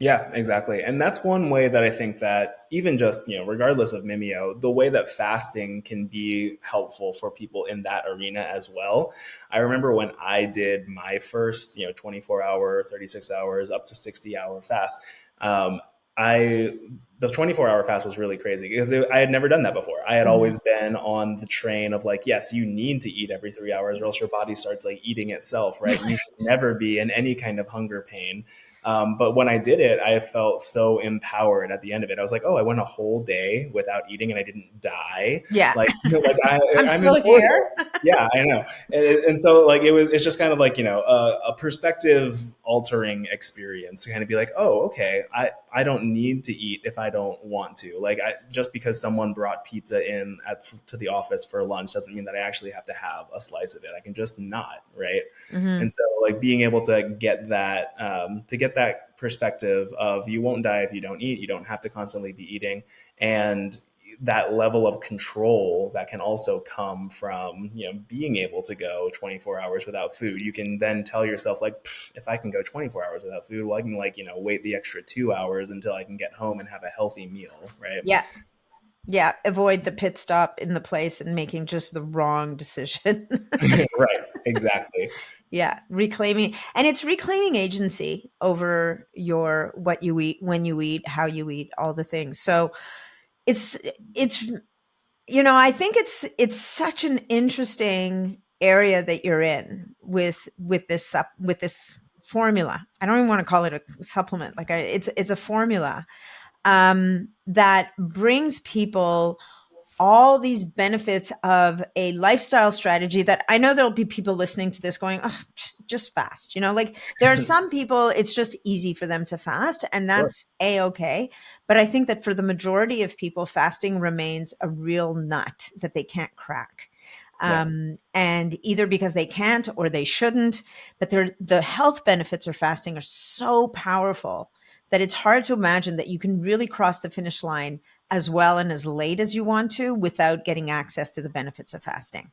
B: Yeah, exactly. And that's one way that I think that even just, regardless of Mimio, the way that fasting can be helpful for people in that arena as well. I remember when I did my first, 24-hour, 36 hours, up to 60-hour fast. Um, I the 24-hour fast was really crazy because I had never done that before. I had
A: Mhm.
B: always been on the train of like, yes, you need to eat every 3 hours or else your body starts like eating itself, right? You should never be in any kind of hunger pain. But when I did it, I felt so empowered at the end of it. I was like, oh, I went a whole day without eating and I didn't die.
A: Yeah.
B: Like,
A: I'm
B: I'm
A: still here.
B: immortal. Yeah, I know. And so like, it's just kind of like, a perspective altering experience to kind of be like, oh, okay, I don't need to eat if I don't want to. Like, just because someone brought pizza to the office for lunch doesn't mean that I actually have to have a slice of it. I can just not, right?
A: Hmm.
B: And so like being able to get that perspective of you won't die if you don't eat, you don't have to constantly be eating, and that level of control that can also come from being able to go 24 hours without food. You can then tell yourself like, if I can go 24 hours without food, well, I can like wait the extra 2 hours until I can get home and have a healthy meal, right?
A: Yeah. Yeah. Avoid the pit stop in the place and making just the wrong decision.
B: Right, exactly.
A: Yeah, reclaiming, and it's reclaiming agency over your what you eat, when you eat, how you eat, all the things. So it's it's I think it's such an interesting area that you're in with this formula. I don't even want to call it a supplement. It's a formula that brings people all these benefits of a lifestyle strategy that I know there'll be people listening to this going, oh, just fast. Like there are some people, it's just easy for them to fast, and
B: Sure.
A: that's a-okay. But I think that for the majority of people, fasting remains a real nut that they can't crack.
B: Yeah.
A: And either because they can't or they shouldn't, but the health benefits of fasting are so powerful that it's hard to imagine that you can really cross the finish line as well and as late as you want to without getting access to the benefits of fasting.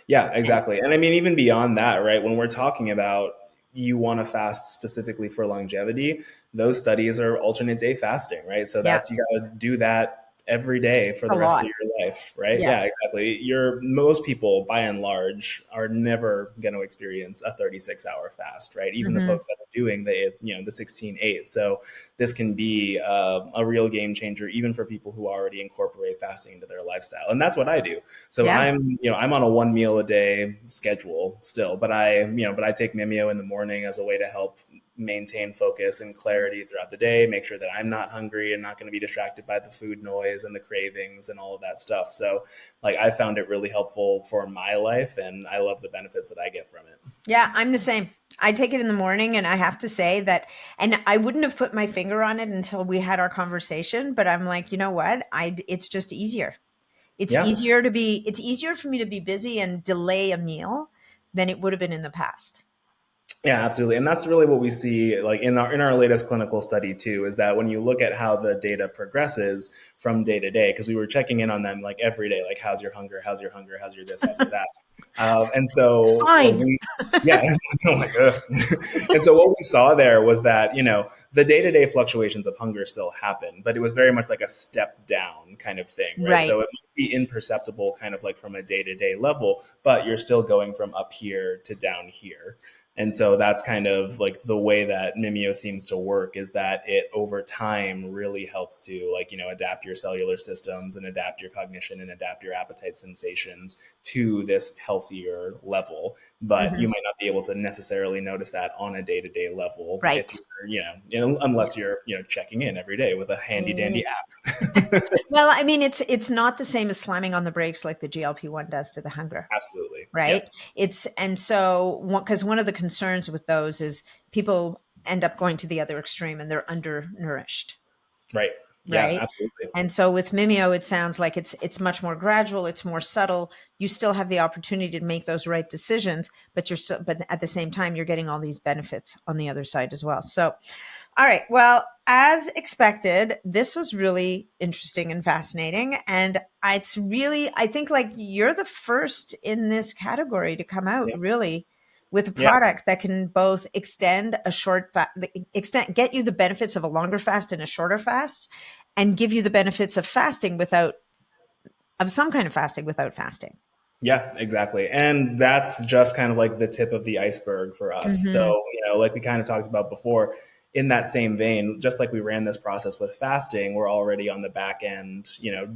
B: Yeah, exactly. And I mean, even beyond that, right? When we're talking about you want to fast specifically for longevity, those studies are alternate day fasting, right? So
A: Yeah,
B: that's, you got to do that every day for
A: a
B: the rest of
A: lot.
B: your life, right?
A: Yeah.
B: Yeah, exactly. Most people by and large are never going to experience a 36-hour fast, right? Even the
A: Hmm.
B: folks that are doing the 16/8. So this can be a real game changer, even for people who already incorporate fasting into their lifestyle. And that's what I do. So
A: Yeah.
B: I'm on a one meal a day schedule still, but I take Mimio in the morning as a way to help maintain focus and clarity throughout the day, make sure that I'm not hungry and not going to be distracted by the food noise and the cravings and all of that stuff. So like I found it really helpful for my life and I love the benefits that I get from it.
A: Yeah, I'm the same. I take it in the morning, and I have to say that, and I wouldn't have put my finger on it until we had our conversation, but I'm like, you know what? It's just easier.
B: Yeah.
A: It's easier for me to be busy and delay a meal than it would have been in the past.
B: Yeah, absolutely. And that's really what we see like in our latest clinical study too, is that when you look at how the data progresses from day to day, because we were checking in on them like every day, like how's your hunger, how's your hunger, how's your this, how's your that. And
A: It's
B: so like
A: fine.
B: yeah, I'm like, ugh. And so what we saw there was that, the day-to-day fluctuations of hunger still happen, but it was very much like a step down kind of thing, right?
A: Right.
B: So it might be imperceptible kind of like from a day-to-day level, but you're still going from up here to down here. And so that's kind of like the way that Mimio seems to work, is that it over time really helps to like, adapt your cellular systems and adapt your cognition and adapt your appetite sensations to this healthier level. But you
A: Hmm.
B: might not be able to necessarily notice that on a day-to-day level if
A: Right.
B: you're, unless you're, checking in every day with a handy dandy
A: Mm.
B: app.
A: Well, I mean, it's not the same as slamming on the brakes like the GLP-1 does to the hunger.
B: Absolutely.
A: Right?
B: Yep.
A: And so because one of the concerns with those is people end up going to the other extreme and they're undernourished,
B: Right. Yeah,
A: right?
B: absolutely.
A: And so with Mimio, it sounds like it's much more gradual, it's more subtle. You still have the opportunity to make those right decisions, but but at the same time, you're getting all these benefits on the other side as well. So All right. Well, as expected, this was really interesting and fascinating. And I think like you're the first in this category to come out
B: Yeah.
A: really with a
B: Yeah.
A: product that can both extend a get you the benefits of a longer fast and a shorter fast, and give you the benefits of some kind of fasting without fasting.
B: Yeah, exactly. And that's just kind of like the tip of the iceberg for us. So,
A: Hmm.
B: like we kind of talked about before, in that same vein, just like we ran this process with fasting, we're already on the back end,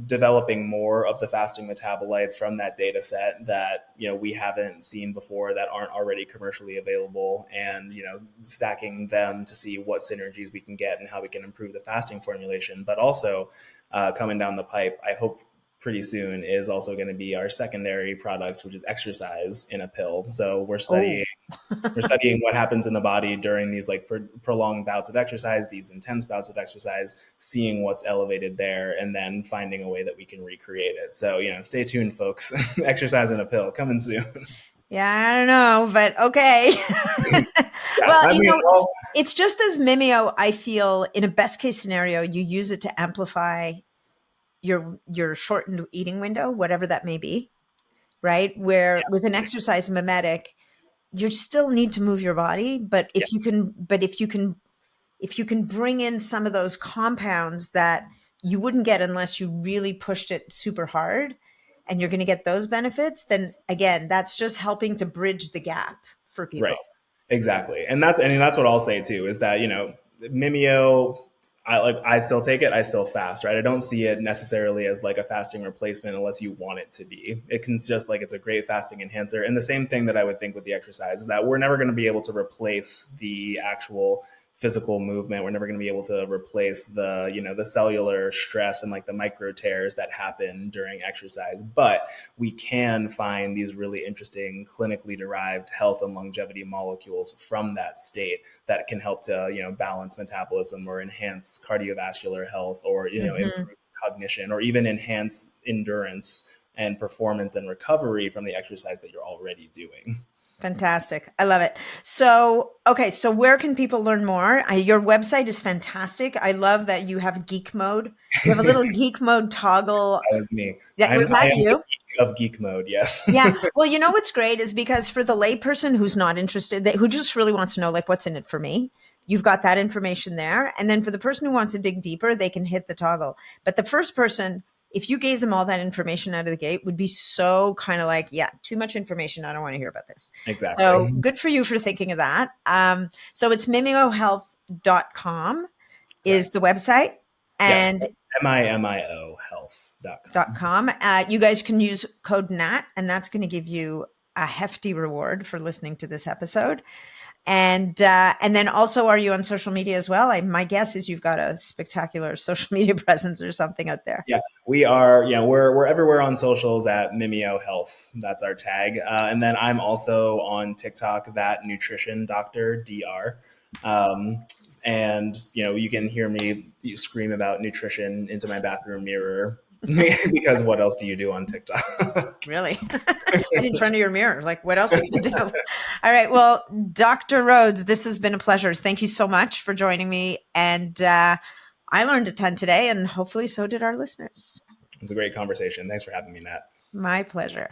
B: developing more of the fasting metabolites from that data set that, we haven't seen before that aren't already commercially available and, stacking them to see what synergies we can get and how we can improve the fasting formulation. But also, coming down the pipe, I hope pretty soon is also going to be our secondary product, which is exercise in a pill. So we're studying
A: Oh,
B: we're studying what happens in the body during these like prolonged bouts of exercise, these intense bouts of exercise, seeing what's elevated there, and then finding a way that we can recreate it. So stay tuned, folks. Exercise in a pill coming soon.
A: yeah, I don't know, but okay.
B: Yeah,
A: Well,
B: I mean, well,
A: it's just as Mimeo, I feel in a best case scenario, you use it to amplify your shortened eating window, whatever that may be, right? Where with an exercise mimetic, you still need to move your body, but
B: yes,
A: if you can bring in some of those compounds that you wouldn't get unless you really pushed it super hard, and you're going to get those benefits, then again, that's just helping to bridge the gap for
B: right.
A: people.
B: Exactly. And that's what I'll say too, is that, Mimeo, I still take it, I still fast, right? I don't see it necessarily as like a fasting replacement unless you want it to be. It can just like it's a great fasting enhancer. And the same thing that I would think with the exercise is that we're never going to be able to replace the actual physical movement. We're never going to be able to replace the cellular stress and like the micro tears that happen during exercise. But we can find these really interesting clinically derived health and longevity molecules from that state that can help to balance metabolism or enhance cardiovascular health or
A: Hmm.
B: improve cognition or even enhance endurance and performance and recovery from the exercise that you're already doing.
A: Fantastic. I love it. So, okay. So where can people learn more? Your website is fantastic. I love that you have geek mode. You have a little geek mode toggle.
B: That was me.
A: That was
B: I
A: that
B: am the
A: you?
B: geek of geek mode. Yes.
A: Yeah. Well, you know what's great is because for the layperson who's not interested, who just really wants to know, like, what's in it for me, you've got that information there. And then for the person who wants to dig deeper, they can hit the toggle. But the first person, if you gave them all that information out of the gate, would be so kind of like, yeah, too much information. I don't want to hear about this. So
B: Exactly.
A: good for you for thinking of that. So it's mimiohealth.com is the
B: Correct.
A: website.
B: Yep.
A: And
B: MIMIO health.com.
A: .com. You guys can use code NAT, and that's going to give you a hefty reward for listening to this episode. And then also, are you on social media as well? My guess is you've got a spectacular social media presence or something out there.
B: Yeah, we are. We're everywhere on socials at Mimio Health. That's our tag. And then I'm also on TikTok, that nutrition doctor Dr. And you can hear me scream about nutrition into my bathroom mirror because what else do you do on TikTok?
A: Really? Right in front of your mirror. Like, what else are you going to do? All right. Well, Dr. Rhodes, this has been a pleasure. Thank you so much for joining me. And I learned a ton today, and hopefully so did our listeners.
B: It was a great conversation. Thanks for having me, Nat.
A: My pleasure.